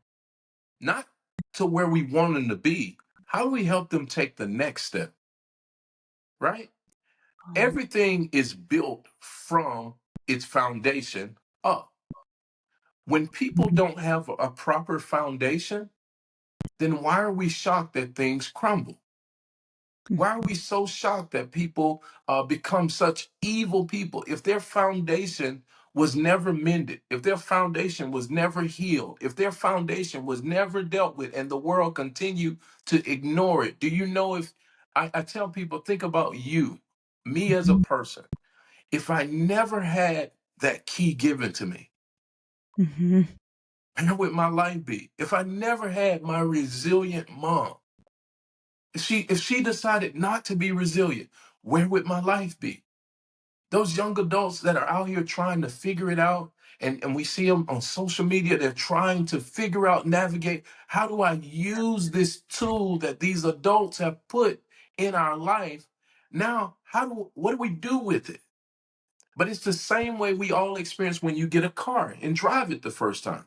Speaker 2: not to where we want them to be. How do we help them take the next step, right?
Speaker 1: Um,
Speaker 2: Everything is built from its foundation up. When people don't have a proper foundation, then why are we shocked that things crumble? Why are we so shocked that people become such evil people? If their foundation was never mended, if their foundation was never healed, if their foundation was never dealt with and the world continued to ignore it, do you know if I tell people, think about you, me as a person, if I never had that key given to me,
Speaker 1: mhm.
Speaker 2: where would my life be? If I never had my resilient mom, if she decided not to be resilient, where would my life be? Those young adults that are out here trying to figure it out, and we see them on social media, they're trying to figure out, navigate, how do I use this tool that these adults have put in our life? Now, what do we do with it? But it's the same way we all experience when you get a car and drive it the first time.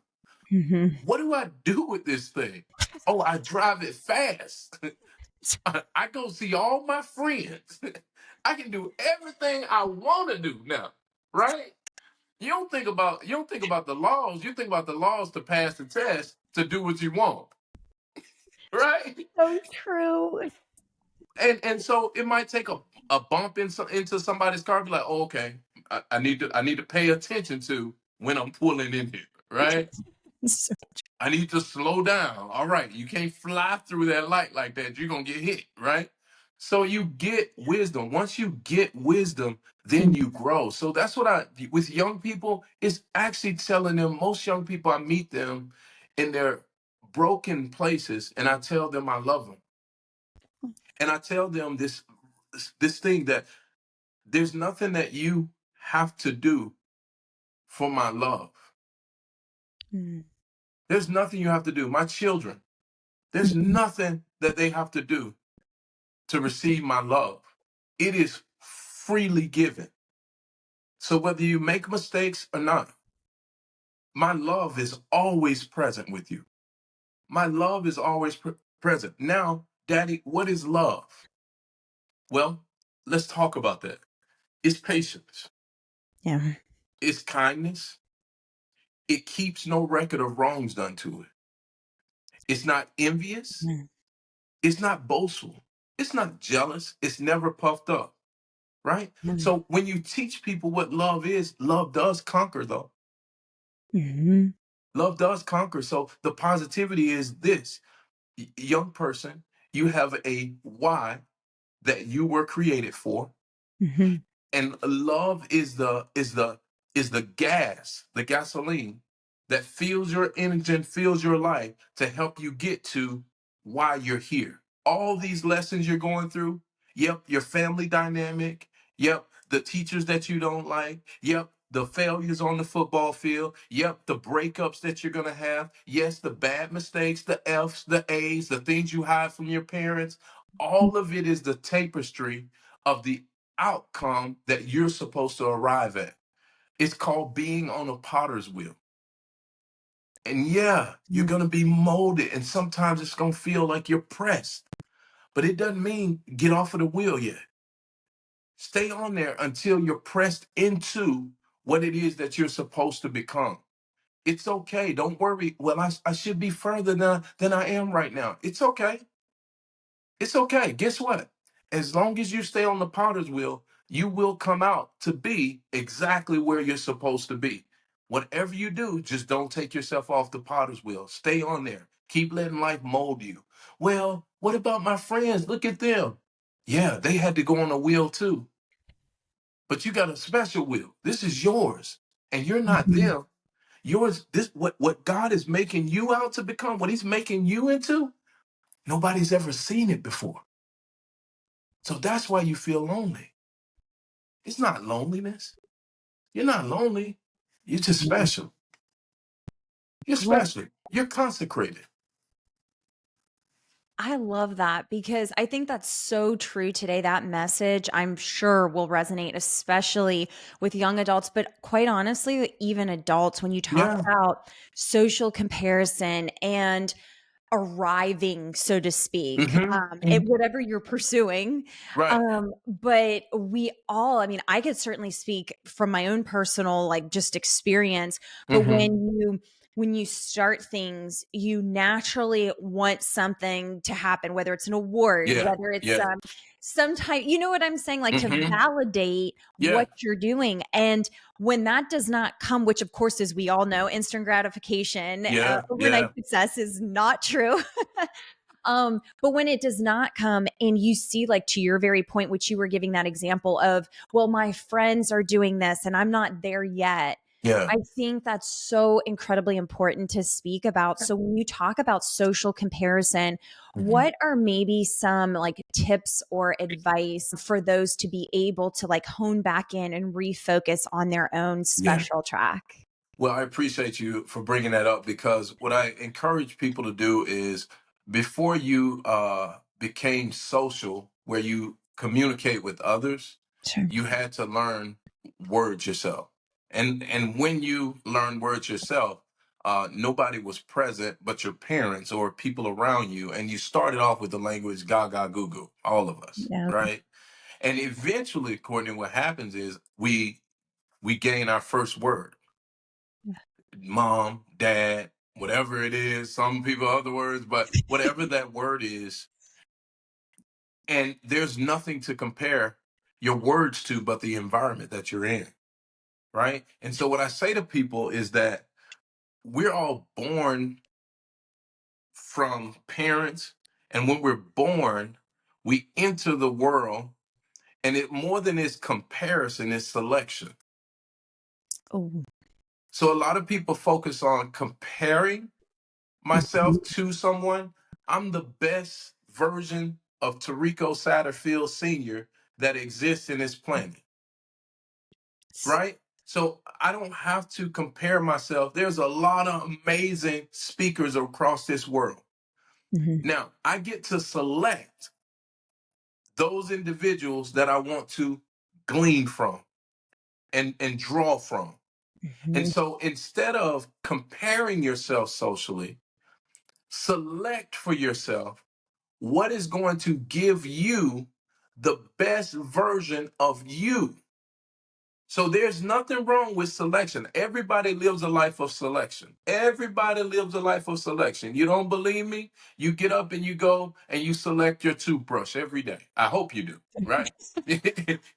Speaker 1: Mhm.
Speaker 2: What do I do with this thing? Oh, I drive it fast. I go see all my friends. I can do everything I want to do now, right? You don't think about the laws. You think about the laws to pass the test to do what you want, right?
Speaker 1: So true.
Speaker 2: And so it might take a bump into somebody's car. Be like, oh, okay, I need to pay attention to when I'm pulling in here, right?
Speaker 1: So-
Speaker 2: I need to slow down. All right, you can't fly through that light like that. You're gonna get hit, right? So you get wisdom. Once you get wisdom, then you grow. So that's what with young people, it's actually telling them, most young people, I meet them in their broken places, and I tell them I love them. And I tell them this thing that there's nothing that you have to do for my love.
Speaker 1: Mm.
Speaker 2: There's nothing you have to do. My children, there's
Speaker 1: Mhm.
Speaker 2: nothing that they have to do to receive my love. It is freely given. So whether you make mistakes or not, my love is always present with you. My love is always present. Now, Daddy, what is love? Well, let's talk about that. It's patience.
Speaker 1: Yeah.
Speaker 2: It's kindness. It keeps no record of wrongs done to it. It's not envious.
Speaker 1: Mm.
Speaker 2: It's not boastful. It's not jealous. It's never puffed up, right?
Speaker 1: Mm.
Speaker 2: So when you teach people what love is, love does conquer, though.
Speaker 1: Mhm.
Speaker 2: Love does conquer. So the positivity is this: young person, you have a why that you were created for,
Speaker 1: Mhm.
Speaker 2: and love is the gas, the gasoline that fuels your engine, fuels your life to help you get to why you're here. All these lessons you're going through, yep, your family dynamic, yep, the teachers that you don't like, yep, the failures on the football field, yep, the breakups that you're going to have, yes, the bad mistakes, the F's, the A's, the things you hide from your parents, all of it is the tapestry of the outcome that you're supposed to arrive at. It's called being on a potter's wheel. And yeah, you're
Speaker 1: Mm.
Speaker 2: going to be molded, and sometimes it's going to feel like you're pressed, but it doesn't mean get off of the wheel yet. Stay on there until you're pressed into what it is that you're supposed to become. It's okay. Don't worry. Well, I should be further than I am right now. It's okay. It's okay. Guess what? As long as you stay on the potter's wheel, you will come out to be exactly where you're supposed to be. Whatever you do, just don't take yourself off the potter's wheel. Stay on there. Keep letting life mold you. Well, what about my friends? Look at them. Yeah, they had to go on a wheel too. But you got a special wheel. This is yours. And you're not
Speaker 1: Mhm.
Speaker 2: them. Yours, this what God is making you out to become, what he's making you into, nobody's ever seen it before. So that's why you feel lonely. It's not loneliness. You're not lonely. You're just
Speaker 1: Mhm.
Speaker 2: special. You're
Speaker 1: What
Speaker 2: special. You're consecrated.
Speaker 1: I love that because I think that's so true today. That message, I'm sure, will resonate, especially with young adults, but quite honestly, even adults, when you talk
Speaker 2: Yeah.
Speaker 1: about social comparison and arriving, so to speak,
Speaker 2: Mm-hmm.
Speaker 1: at whatever you're pursuing.
Speaker 2: Right.
Speaker 1: But we all, I mean, I could certainly speak from my own personal, like just experience, but
Speaker 2: Mm-hmm.
Speaker 1: when you start things, you naturally want something to happen, whether it's an award,
Speaker 2: Yeah.
Speaker 1: whether it's
Speaker 2: Yeah.
Speaker 1: some type, you know what I'm saying? Like to
Speaker 2: Mm-hmm.
Speaker 1: validate
Speaker 2: Yeah.
Speaker 1: what you're doing. And when that does not come, which of course, as we all know, instant gratification,
Speaker 2: Yeah.
Speaker 1: overnight
Speaker 2: Yeah.
Speaker 1: success is not true. But when it does not come and you see, like to your very point, which you were giving that example of, well, my friends are doing this and I'm not there yet.
Speaker 2: Yeah.
Speaker 1: I think that's so incredibly important to speak about. So when you talk about social comparison,
Speaker 2: Mhm.
Speaker 1: what are maybe some like tips or advice for those to be able to like hone back in and refocus on their own
Speaker 2: Yeah.
Speaker 1: special track?
Speaker 2: Well, I appreciate you for bringing that up, because what I encourage people to do is, before you became social, where you communicate with others,
Speaker 1: Sure.
Speaker 2: you had to learn words yourself. And when you learn words yourself, nobody was present but your parents or people around you, and you started off with the language gaga goo goo, all of us,
Speaker 1: Yeah.
Speaker 2: right? And eventually, Courtney, what happens is we gain our first word, mom, dad, whatever it is. Some people other words, but whatever that word is, and there's nothing to compare your words to but the environment that you're in, right? And so what I say to people is that we're all born from parents, and when we're born, we enter the world, and it more than is comparison, is selection.
Speaker 1: Oh.
Speaker 2: So a lot of people focus on comparing myself to someone. I'm the best version of Tariko Satterfield Sr. that exists in this planet, right? So I don't have to compare myself. There's a lot of amazing speakers across this world.
Speaker 1: Mhm.
Speaker 2: Now, I get to select those individuals that I want to glean from and draw from. And
Speaker 1: Mhm.
Speaker 2: so instead of comparing yourself socially, select for yourself what is going to give you the best version of you. So there's nothing wrong with selection. Everybody lives a life of selection. Everybody lives a life of selection. You don't believe me? You get up and you go and you select your toothbrush every day. I hope you do, right?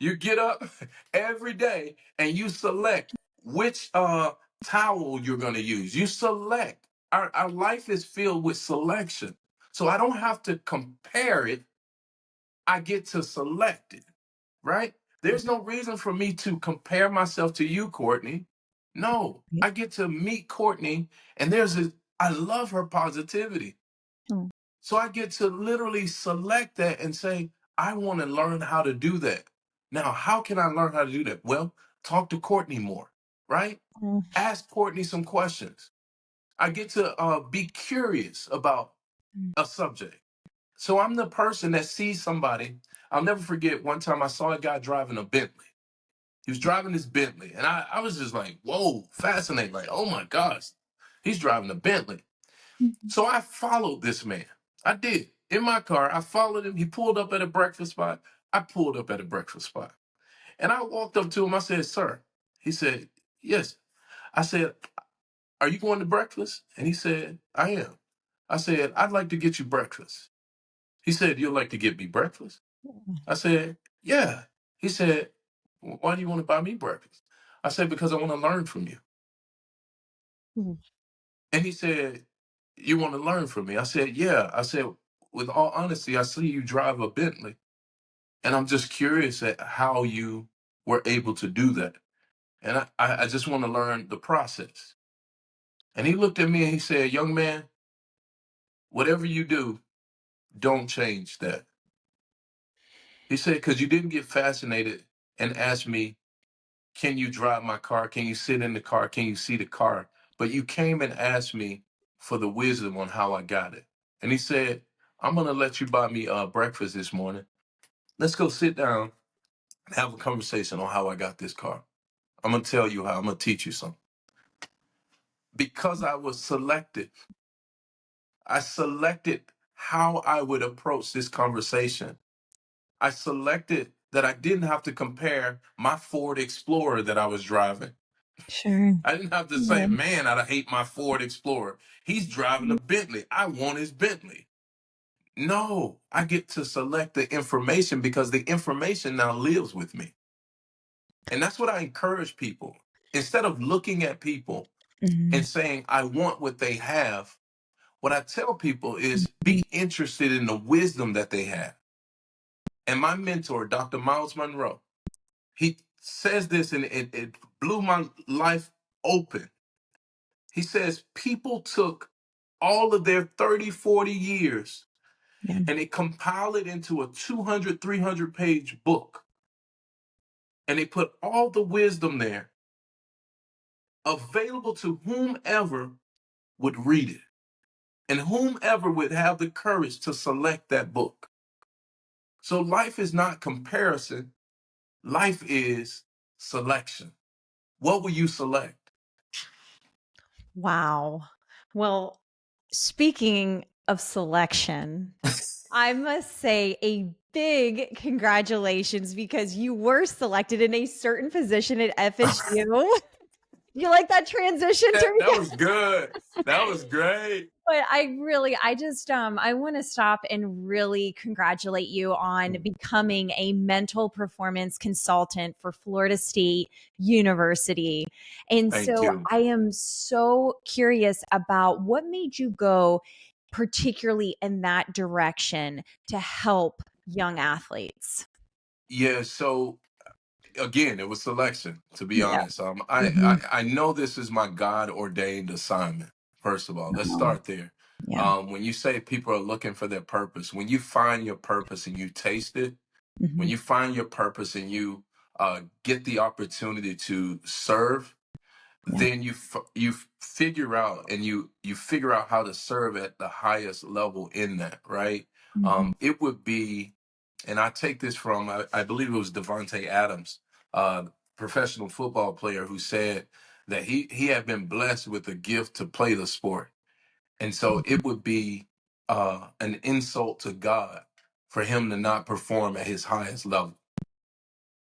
Speaker 2: You get up every day and you select which towel you're going to use. You select. Our life is filled with selection. So I don't have to compare it. I get to select it, right? There's no reason for me to compare myself to you, Courtney. No, I get to meet Courtney, and I love her positivity.
Speaker 1: Oh.
Speaker 2: So I get to literally select that and say, I want to learn how to do that. Now, how can I learn how to do that? Well, talk to Courtney more, right?
Speaker 1: Oh.
Speaker 2: Ask Courtney some questions. I get to be curious about a subject. So I'm the person that sees somebody. I'll never forget one time I saw a guy driving a Bentley. He was driving this Bentley, and I was just like, whoa, fascinated. Like, oh my gosh, he's driving a Bentley. So I followed this man. I did. In my car, I followed him. He pulled up at a breakfast spot. I pulled up at a breakfast spot. And I walked up to him. I said, sir. He said, yes. I said, are you going to breakfast? And he said, I am. I said, I'd like to get you breakfast. He said, you'd like to get me breakfast? I said, yeah. He said, why do you want to buy me breakfast? I said, because I want to learn from you.
Speaker 1: Mhm.
Speaker 2: And he said, you want to learn from me? I said, yeah. I said, with all honesty, I see you drive a Bentley, and I'm just curious at how you were able to do that. And I just want to learn the process. And he looked at me and he said, young man, whatever you do, don't change that. He said, because you didn't get fascinated and ask me, can you drive my car? Can you sit in the car? Can you see the car? But you came and asked me for the wisdom on how I got it. And he said, I'm going to let you buy me breakfast this morning. Let's go sit down and have a conversation on how I got this car. I'm going to tell you how. I'm going to teach you something. Because I was selected, I selected how I would approach this conversation. I selected that I didn't have to compare my Ford Explorer that I was driving.
Speaker 1: Sure.
Speaker 2: I didn't have to say,
Speaker 1: Yeah.
Speaker 2: man, I hate my Ford Explorer. He's driving a Bentley. I want his Bentley. No, I get to select the information because the information now lives with me. And that's what I encourage people. Instead of looking at people and
Speaker 1: Mhm.
Speaker 2: saying, I want what they have, what I tell people is be interested in the wisdom that they have. And my mentor, Dr. Miles Monroe, he says this, and it blew my life open. He says people took all of their 30, 40 years
Speaker 1: Yeah.
Speaker 2: and they compiled it into a 200, 300 page book. And they put all the wisdom there available to whomever would read it and whomever would have the courage to select that book. So life is not comparison, life is selection. What will you select?
Speaker 1: Wow. Well, speaking of selection, I must say a big congratulations because you were selected in a certain position at FSU. You like that transition,
Speaker 2: That
Speaker 1: Tariko?
Speaker 2: was good. That was great.
Speaker 1: But I want to stop and really congratulate you on becoming a mental performance consultant for Florida State University. And
Speaker 2: Thank
Speaker 1: so
Speaker 2: you.
Speaker 1: I am so curious about what made you go particularly in that direction to help young athletes.
Speaker 2: Yeah, so again, it was selection, to be
Speaker 1: Yeah.
Speaker 2: honest. I,
Speaker 1: Mhm.
Speaker 2: I, I know this is my God ordained assignment, first of all. Let's
Speaker 1: Oh,
Speaker 2: start there.
Speaker 1: yeah.
Speaker 2: When you say people are looking for their purpose, when you find your purpose and you taste it, when
Speaker 1: Mhm.
Speaker 2: you find your purpose and you get the opportunity to serve,
Speaker 1: Yeah.
Speaker 2: then you figure out and you figure out how to serve at the highest level in that, right?
Speaker 1: Mhm.
Speaker 2: It would be, and I take this from I believe it was Devontae Adams, uh, professional football player, who said that he had been blessed with a gift to play the sport, and so it would be an insult to God for him to not perform at his highest level.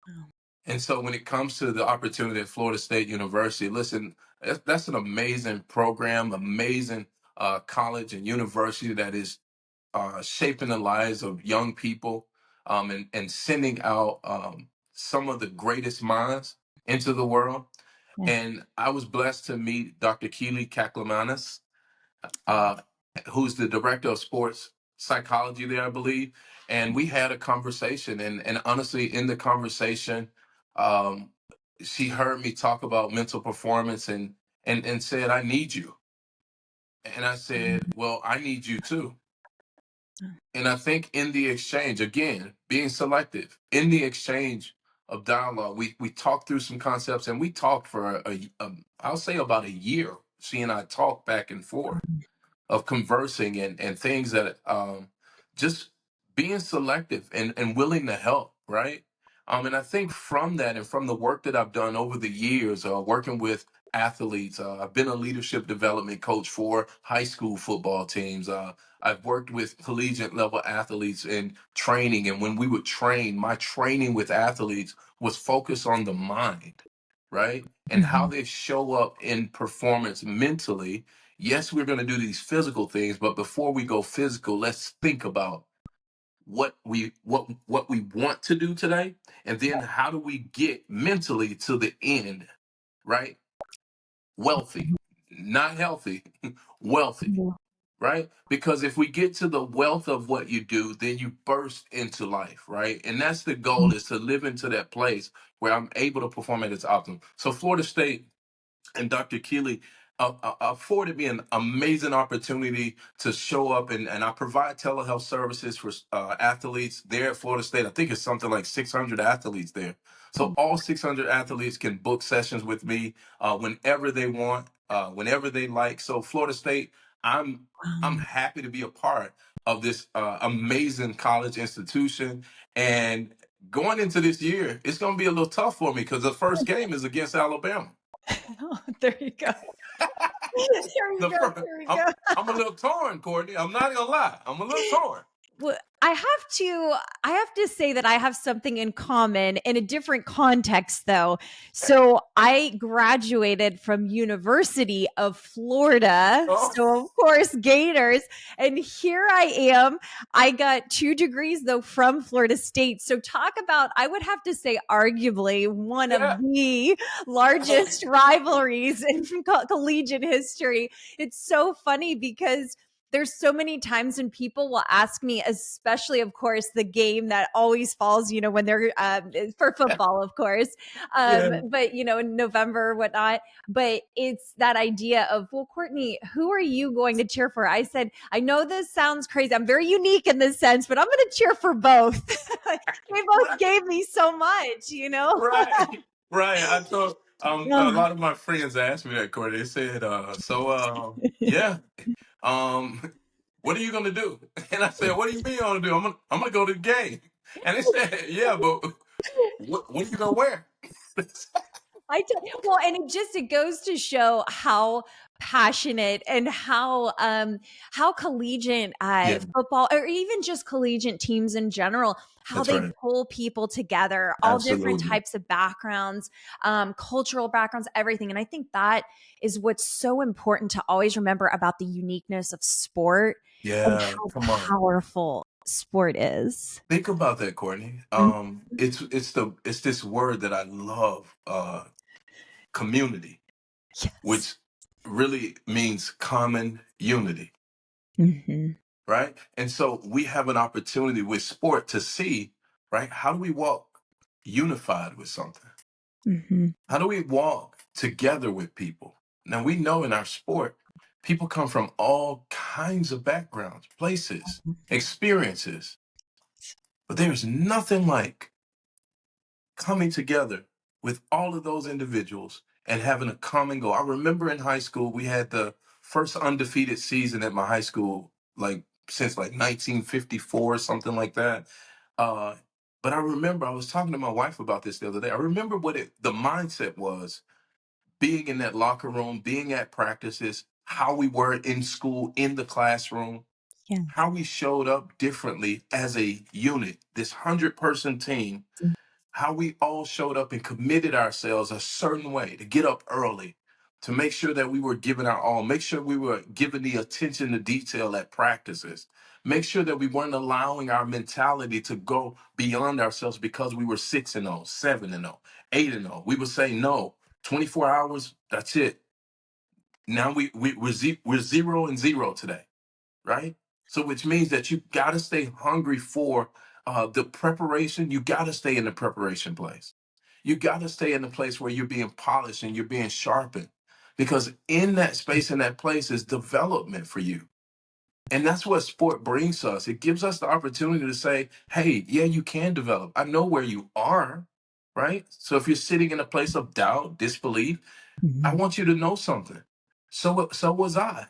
Speaker 1: Oh.
Speaker 2: And so when it comes to the opportunity at Florida State University, listen, that's an amazing program, amazing college and university that is shaping the lives of young people, and sending out some of the greatest minds into the world.
Speaker 1: Yeah.
Speaker 2: And I was blessed to meet Dr. Keely Kaklamanis, uh, who's the director of sports psychology there, I believe. And we had a conversation, and honestly, in the conversation, um, she heard me talk about mental performance and said, "I need you." And I said, "Well, I need you too." And I think in the exchange, again, being selective, in the exchange of dialogue, we talked through some concepts, and we talked for I'll say about a year. She and I talked back and forth of conversing and things that just being selective and willing to help, right? And I think from that and from the work that I've done over the years, working with athletes, I've been a leadership development coach for high school football teams. I've worked with collegiate level athletes in training, and when we would train, my training with athletes was focused on the mind, right? And how
Speaker 1: Mhm.
Speaker 2: they show up in performance mentally. Yes, we're going to do these physical things, but before we go physical, let's think about what we want to do today, and then how do we get mentally to the end, right? Wealthy, not healthy, wealthy,
Speaker 1: Yeah.
Speaker 2: right? Because if we get to the wealth of what you do, then you burst into life, right? And that's the goal, is to live into that place where I'm able to perform at its optimum. So Florida State and Dr. Keeley afforded me an amazing opportunity to show up, and I provide telehealth services for athletes there at Florida State. I think it's something like 600 athletes there. So all 600 athletes can book sessions with me whenever they want, whenever they like. So Florida State, I'm
Speaker 1: Wow.
Speaker 2: happy to be a part of this amazing college institution. And going into this year, it's going to be a little tough for me because the first game is against Alabama.
Speaker 1: Oh, there you go. There you
Speaker 2: The
Speaker 1: go.
Speaker 2: first,
Speaker 1: There you
Speaker 2: I'm
Speaker 1: go.
Speaker 2: I'm a little torn, Courtney. I'm not gonna lie. I'm a little torn.
Speaker 1: Well, I have to say that I have something in common in a different context though. So I graduated from University of Florida.
Speaker 2: Oh,
Speaker 1: So of course Gators, and here I am. I got 2 degrees though from Florida State. So talk about, I would have to say arguably one of
Speaker 2: yeah.
Speaker 1: the largest rivalries in collegiate history. It's so funny because there's so many times when people will ask me, especially, of course, the game that always falls, when they're for football, of course,
Speaker 2: Yeah.
Speaker 1: but in November, whatnot. But it's that idea of, well, Courtney, who are you going to cheer for? I said, I know this sounds crazy. I'm very unique in this sense, but I'm going to cheer for both. They both
Speaker 2: Right.
Speaker 1: gave me so much.
Speaker 2: Right. Right. I told a
Speaker 1: Yeah.
Speaker 2: lot of my friends asked me that, Corey. They said, yeah, um, what are you gonna do? And I said, what do you mean I'm gonna do? I'm gonna go to the game. And they said, yeah, but what are you gonna wear?
Speaker 1: Well, and it goes to show how passionate and how collegiate
Speaker 2: Yeah,
Speaker 1: football, or even just collegiate teams in general, how
Speaker 2: that's
Speaker 1: they
Speaker 2: right.
Speaker 1: pull people together, all different
Speaker 2: Absolutely.
Speaker 1: types of backgrounds, cultural backgrounds, everything. And I think that is what's so important to always remember about the uniqueness of sport and
Speaker 2: Yeah,
Speaker 1: how
Speaker 2: come on.
Speaker 1: powerful sport is.
Speaker 2: Think about that, Courtney.
Speaker 1: Mhm.
Speaker 2: It's this word that I love, community,
Speaker 1: Yes.
Speaker 2: which really means common unity,
Speaker 1: Hmm.
Speaker 2: right? And so we have an opportunity with sport to see, right? How do we walk unified with something?
Speaker 1: Hmm.
Speaker 2: How do we walk together with people? Now we know in our sport, people come from all kinds of backgrounds, places, experiences, but there's nothing like coming together with all of those individuals and having a common goal. I remember in high school, we had the first undefeated season at my high school, like since like 1954, something like that. Uh, but I remember I was talking to my wife about this the other day. I remember the mindset was being in that locker room, being at practices, how we were in school, in the classroom,
Speaker 1: Yes.
Speaker 2: how we showed up differently as a unit, this 100-person team, how we all showed up and committed ourselves a certain way to get up early, to make sure that we were giving our all, make sure we were giving the attention to detail at practices, make sure that we weren't allowing our mentality to go beyond ourselves because we were 6-0, 7-0, 8-0. We would say, no, 24 hours, that's it. Now we're 0-0 today, right? So which means that you got to stay hungry for the preparation. You got to stay in the preparation place. You got to stay in the place where you're being polished and you're being sharpened, because in that space, in that place is development for you. And that's what sport brings us. It gives us the opportunity to say, hey, yeah, you can develop. I know where you are, right? So if you're sitting in a place of doubt, disbelief, I
Speaker 1: Mhm.
Speaker 2: want you to know something. So was I.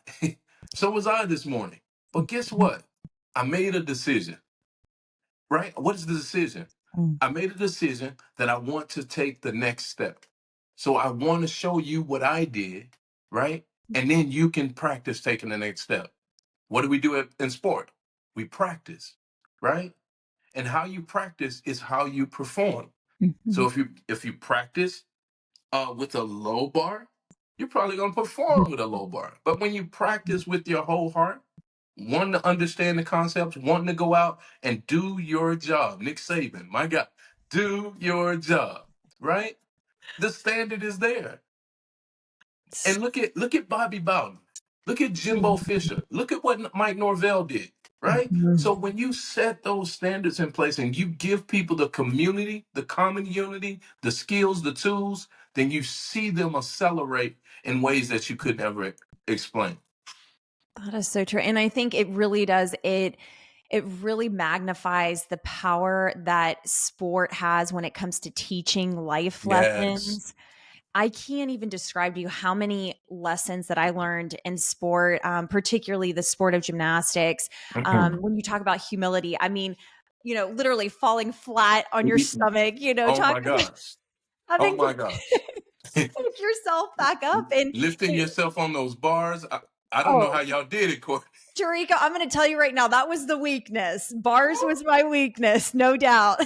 Speaker 2: So was I this morning. But guess
Speaker 1: Mhm.
Speaker 2: what? I made a decision, right? What is the decision?
Speaker 1: Mm.
Speaker 2: I made a decision that I want to take the next step. So I want to show you what I did, right? And then you can practice taking the next step. What do we do in sport? We practice, right? And how you practice is how you perform. So
Speaker 1: Mhm.
Speaker 2: if you practice with a low bar, you're probably going to perform with a low bar. But when you practice with your whole heart, wanting to understand the concepts, wanting to go out and do your job, Nick Saban, my God, do your job, right? The standard is there. And look at Bobby Bowden. Look at Jimbo Fisher. Look at what Mike Norvell did, right?
Speaker 1: Mhm.
Speaker 2: So when you set those standards in place and you give people the community, the common unity, the skills, the tools, then you see them accelerate in ways that you could never explain.
Speaker 1: That is so true. And I think it really does. It really magnifies the power that sport has when it comes to teaching life
Speaker 2: Yes.
Speaker 1: lessons. I can't even describe to you how many lessons that I learned in sport, particularly the sport of gymnastics.
Speaker 2: Mhm.
Speaker 1: When you talk about humility, I mean, literally falling flat on your stomach,
Speaker 2: Oh
Speaker 1: talk
Speaker 2: my gosh. Oh
Speaker 1: having to
Speaker 2: my gosh.
Speaker 1: pick yourself back up. And
Speaker 2: Lifting
Speaker 1: it,
Speaker 2: yourself on those bars. I don't know
Speaker 1: oh,
Speaker 2: how y'all did it, Corey.
Speaker 1: Tariko, I'm going to tell you right now, that was the weakness. Bars was my weakness, no doubt.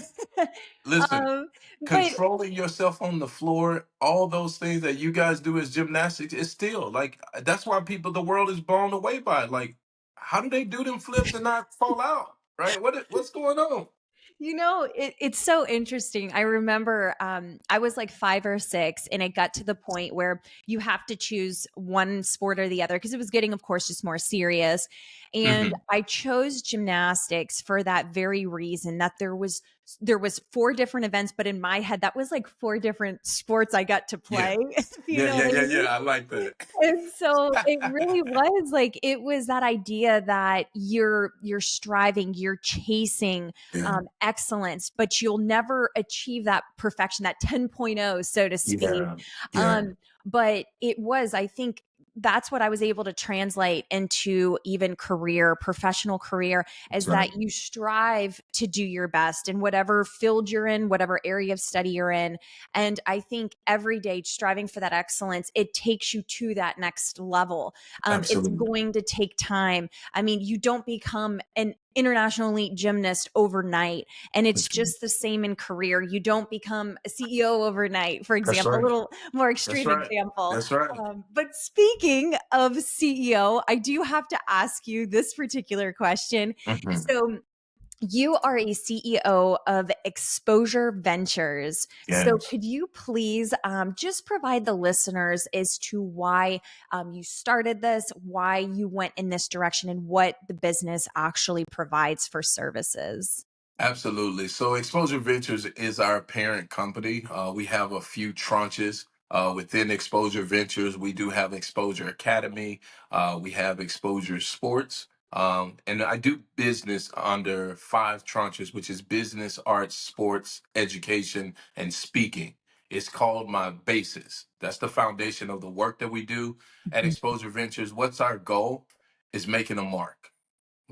Speaker 2: Listen,
Speaker 1: um, but
Speaker 2: controlling yourself on the floor, all those things that you guys do as gymnastics, is still like that's why the world is blown away by it. Like, how do they do them flips and not fall out? Right? What's going on?
Speaker 1: It's so interesting. I remember I was like 5 or 6, and it got to the point where you have to choose one sport or the other because it was getting, of course, just more serious. And
Speaker 2: Hmm.
Speaker 1: I chose gymnastics for that very reason that there was 4 different events, but in my head, that was like 4 different sports I got to
Speaker 2: Yeah.
Speaker 1: play. If you
Speaker 2: Yeah,
Speaker 1: know
Speaker 2: yeah,
Speaker 1: what I
Speaker 2: yeah,
Speaker 1: mean?
Speaker 2: yeah. I like that.
Speaker 1: And so it really was like it was that idea that you're striving, you're chasing
Speaker 2: Yeah.
Speaker 1: excellence, but you'll never achieve that perfection, that 10.0, so to speak.
Speaker 2: Yeah. Yeah.
Speaker 1: Um, but it was, I think, that's what I was able to translate into even career, professional career,
Speaker 2: That's
Speaker 1: is
Speaker 2: right.
Speaker 1: that you strive to do your best in whatever field you're in, whatever area of study you're in. And I think every day striving for that excellence, it takes you to that next level. It's
Speaker 2: Absolutely.
Speaker 1: going to take time. I mean, you don't become an international elite gymnast overnight. And it's
Speaker 2: That's right.
Speaker 1: just the same in career. You don't become a CEO overnight, for
Speaker 2: That's
Speaker 1: example, a
Speaker 2: right.
Speaker 1: little more
Speaker 2: That's
Speaker 1: extreme
Speaker 2: right.
Speaker 1: example.
Speaker 2: That's right.
Speaker 1: But speaking of CEO, I do have to ask you this particular question.
Speaker 2: Hmm.
Speaker 1: So, you are a CEO of Xposure Ventures. So,
Speaker 2: Yes.
Speaker 1: could you please just provide the listeners as to why you started this, why you went in this direction, and what the business actually provides for services?
Speaker 2: Absolutely. So Exposure Ventures is our parent company. We have a few tranches within Exposure Ventures. We do have Exposure Academy. We have Exposure Sports. And I do business under 5 tranches, which is business, arts, sports, education, and speaking. It's called my basis. That's the foundation of the work that we do at
Speaker 1: Mhm.
Speaker 2: Exposure Ventures. What's our goal? Is making a mark.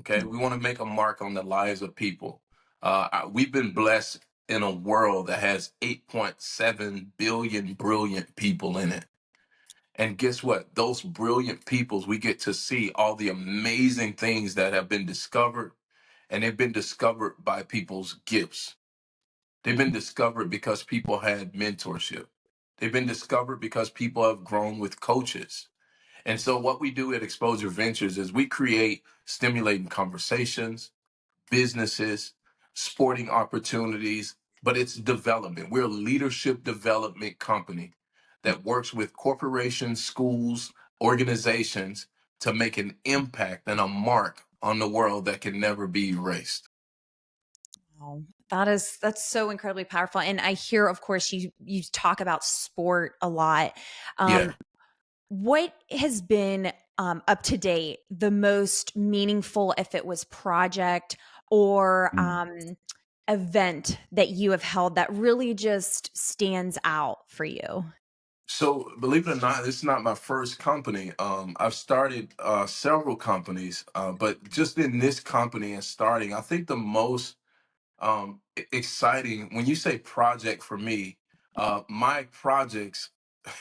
Speaker 2: Okay, we want to make a mark on the lives of people. We've been blessed in a world that has 8.7 billion brilliant people in it. And guess what? Those brilliant peoples, we get to see all the amazing things that have been discovered, and they've been discovered by people's gifts. They've been discovered because people had mentorship. They've been discovered because people have grown with coaches. And so, what we do at Exposure Ventures is we create stimulating conversations, businesses, sporting opportunities, but it's development. We're a leadership development company that works with corporations, schools, organizations to make an impact and a mark on the world that can never be erased.
Speaker 1: Wow. That's so incredibly powerful. And I hear, of course, you talk about sport a lot.
Speaker 2: Yeah.
Speaker 1: Um, What has been up to date the most meaningful, if it was project or event that you have held that really just stands out for you?
Speaker 2: So believe it or not, this is not my first company. I've started several companies, but just in this company and starting, I think the most exciting when you say project for me, my projects,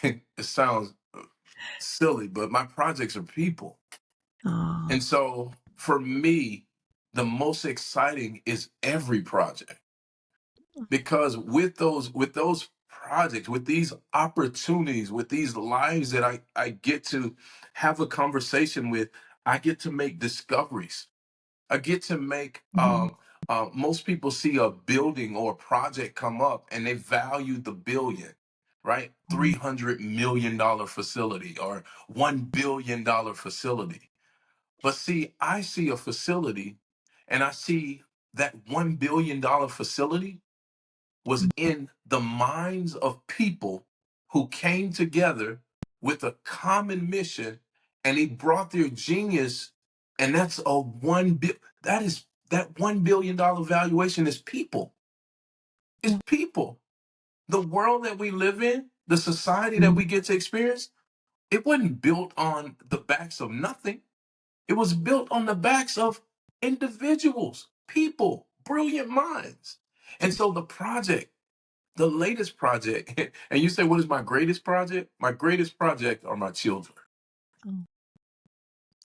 Speaker 2: it sounds silly, but my projects are people.
Speaker 1: Oh.
Speaker 2: And so for me, the most exciting is every project, because with those projects, with these opportunities, with these lives that I get to have a conversation with, I get to make discoveries. I get to make
Speaker 1: Mhm.
Speaker 2: most people see a building or a project come up and they value the billion, right? $300 million facility or $1 billion facility. But see, I see a facility and I see that $1 billion facility was in the minds of people who came together with a common mission, and they brought their genius, and that's a that $1 billion valuation is people. It's people. The world that we live in, the society that we get to experience, it wasn't built on the backs of nothing. It was built on the backs of individuals, people, brilliant minds. And so the latest project, and you say, what is my greatest project? My greatest project are my children.
Speaker 1: Oh.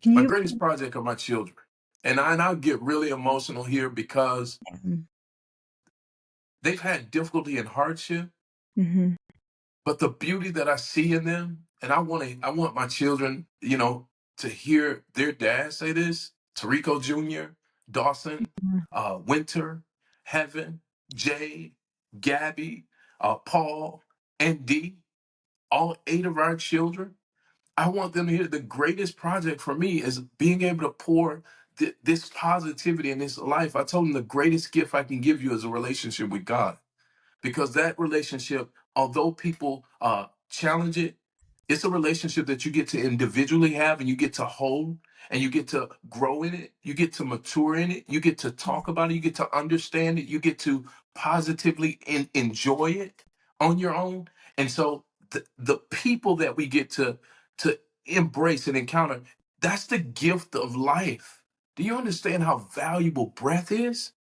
Speaker 1: Can
Speaker 2: My
Speaker 1: you?
Speaker 2: greatest project are my children. And I'll get really emotional here because they've had difficulty and hardship,
Speaker 1: Mhm.
Speaker 2: but the beauty that I see in them, and I want my children, to hear their dad say this, Tariko Jr., Dawson, Winter. Heaven, Jay, Gabby, Paul, and D, all 8 of our children. I want them to hear the greatest project for me is being able to pour this positivity in this life. I told them the greatest gift I can give you is a relationship with God, because that relationship, although people challenge it, it's a relationship that you get to individually have, and you get to hold, and you get to grow in it, you get to mature in it, you get to talk about it, you get to understand it, you get to positively enjoy it on your own. And so the people that we get to embrace and encounter, that's the gift of life. Do you understand how valuable breath is?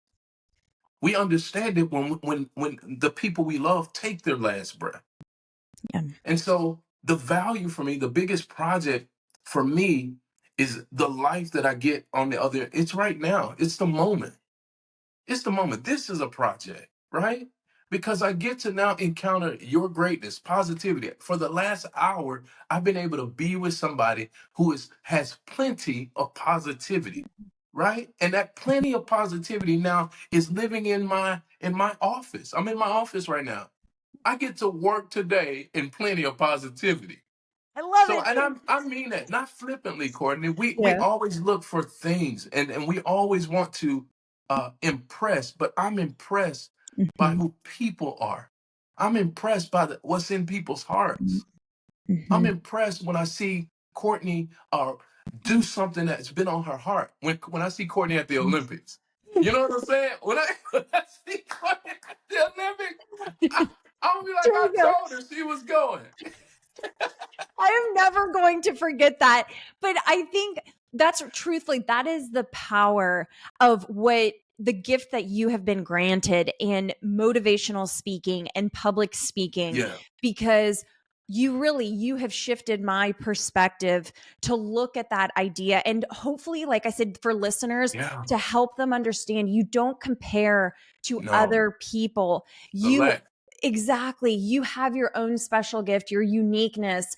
Speaker 2: We understand it when the people we love take their last breath.
Speaker 1: Yeah.
Speaker 2: And so the value for me, the biggest project for me is the life that I get on the other. It's right now. It's the moment. It's the moment. This is a project, right? Because I get to now encounter your greatness, positivity. For the last hour, I've been able to be with somebody who has plenty of positivity, right? And that plenty of positivity now is living in my office. I'm in my office right now. I get to work today in plenty of positivity.
Speaker 1: I love
Speaker 2: So,
Speaker 1: it.
Speaker 2: and I mean that not flippantly, Courtney. We
Speaker 1: Yeah.
Speaker 2: always look for things, and we always want to impress, but I'm impressed by
Speaker 1: Mm-hmm.
Speaker 2: who people are. I'm impressed by what's in people's hearts. I'm
Speaker 1: Mm-hmm.
Speaker 2: impressed when I see Courtney do something that's been on her heart. When I see Courtney at the Olympics, you know what I'm saying? When I see Courtney at the Olympics, I, I'll be like,
Speaker 1: There
Speaker 2: I
Speaker 1: you go.
Speaker 2: told her she was going.
Speaker 1: I am never going to forget that. But I think that's truthfully, that is the power of what the gift that you have been granted in motivational speaking and public speaking,
Speaker 2: Yeah,
Speaker 1: because you have shifted my perspective to look at that idea. And hopefully, like I said, for listeners,
Speaker 2: yeah,
Speaker 1: to help them understand, you don't compare to
Speaker 2: no,
Speaker 1: other people. You
Speaker 2: select.
Speaker 1: Exactly. You have your own special gift, your uniqueness,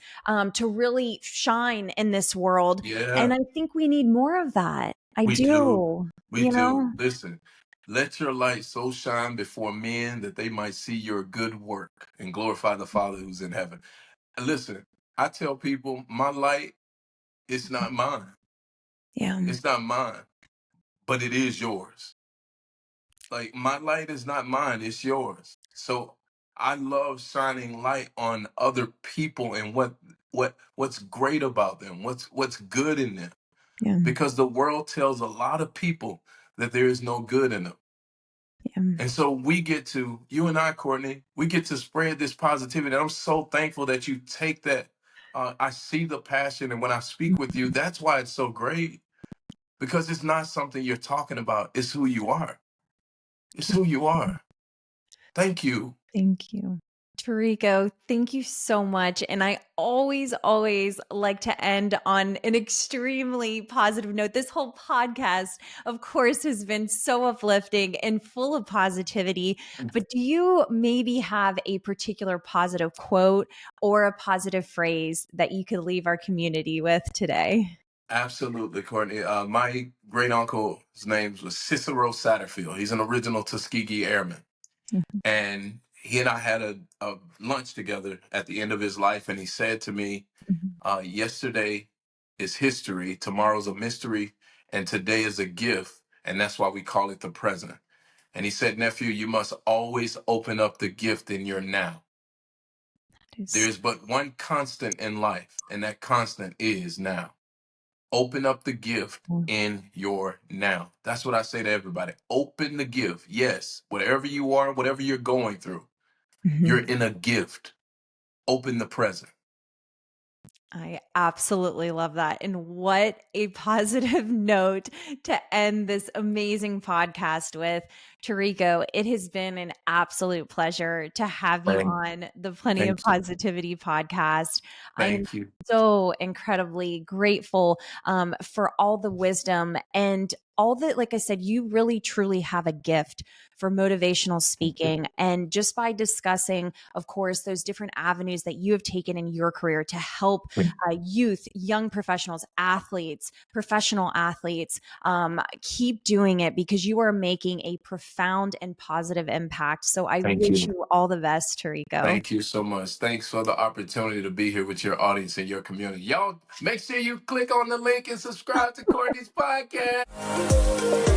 Speaker 1: to really shine in this world. And
Speaker 2: Yeah,
Speaker 1: I think we need more of that. I
Speaker 2: we do.
Speaker 1: do,
Speaker 2: We
Speaker 1: you
Speaker 2: do.
Speaker 1: know?
Speaker 2: Listen, let your light so shine before men that they might see your good work and glorify the Father who's in heaven. And listen, I tell people my light, it's not mine.
Speaker 1: Yeah.
Speaker 2: It's not mine, but it is yours. Like my light is not mine, it's yours. So I love shining light on other people and what's great about them, what's good in them.
Speaker 1: Yeah.
Speaker 2: Because the world tells a lot of people that there is no good in them.
Speaker 1: Yeah.
Speaker 2: And so you and I, Courtney, we get to spread this positivity. And I'm so thankful that you take that. I see the passion. And when I speak with you, that's why it's so great, because it's not something you're talking about. It's who you are. It's who you are. Thank you.
Speaker 1: Thank you. Tariko, thank you so much. And I always, always like to end on an extremely positive note. This whole podcast, of course, has been so uplifting and full of positivity. But do you maybe have a particular positive quote or a positive phrase that you could leave our community with today?
Speaker 2: Absolutely, Courtney. My great uncle, his name was Cicero Satterfield. He's an original Tuskegee Airman.
Speaker 1: Mhm.
Speaker 2: And he and I had a lunch together at the end of his life. And he said to me,
Speaker 1: Mhm.
Speaker 2: yesterday is history, tomorrow's a mystery, and today is a gift. And that's why we call it the present. And he said, nephew, you must always open up the gift in your now.
Speaker 1: That is
Speaker 2: There's but one constant in life, and that constant is now. Open up the gift
Speaker 1: so
Speaker 2: in your now. That's what I say to everybody. Open the gift. Yes, whatever you are, whatever you're going through, you're
Speaker 1: Mhm.
Speaker 2: in a gift. Open the present.
Speaker 1: I absolutely love that. And what a positive note to end this amazing podcast with. Tariko, it has been an absolute pleasure to have you
Speaker 2: Thank,
Speaker 1: on the Plenty of
Speaker 2: thank you.
Speaker 1: Positivity podcast. I am
Speaker 2: Thank you.
Speaker 1: so incredibly grateful for all the wisdom and all that, like I said, you really truly have a gift for motivational
Speaker 2: Thank you.
Speaker 1: speaking. And just by discussing, of course, those different avenues that you have taken in your career to help youth, young professionals, athletes, professional athletes, keep doing it, because you are making a profound profound and positive impact. So I
Speaker 2: Thank
Speaker 1: wish
Speaker 2: you.
Speaker 1: you all the best, Tariko.
Speaker 2: Thank you so much. Thanks for the opportunity to be here with your audience and your community. Y'all, make sure you click on the link and subscribe to Courtney's podcast.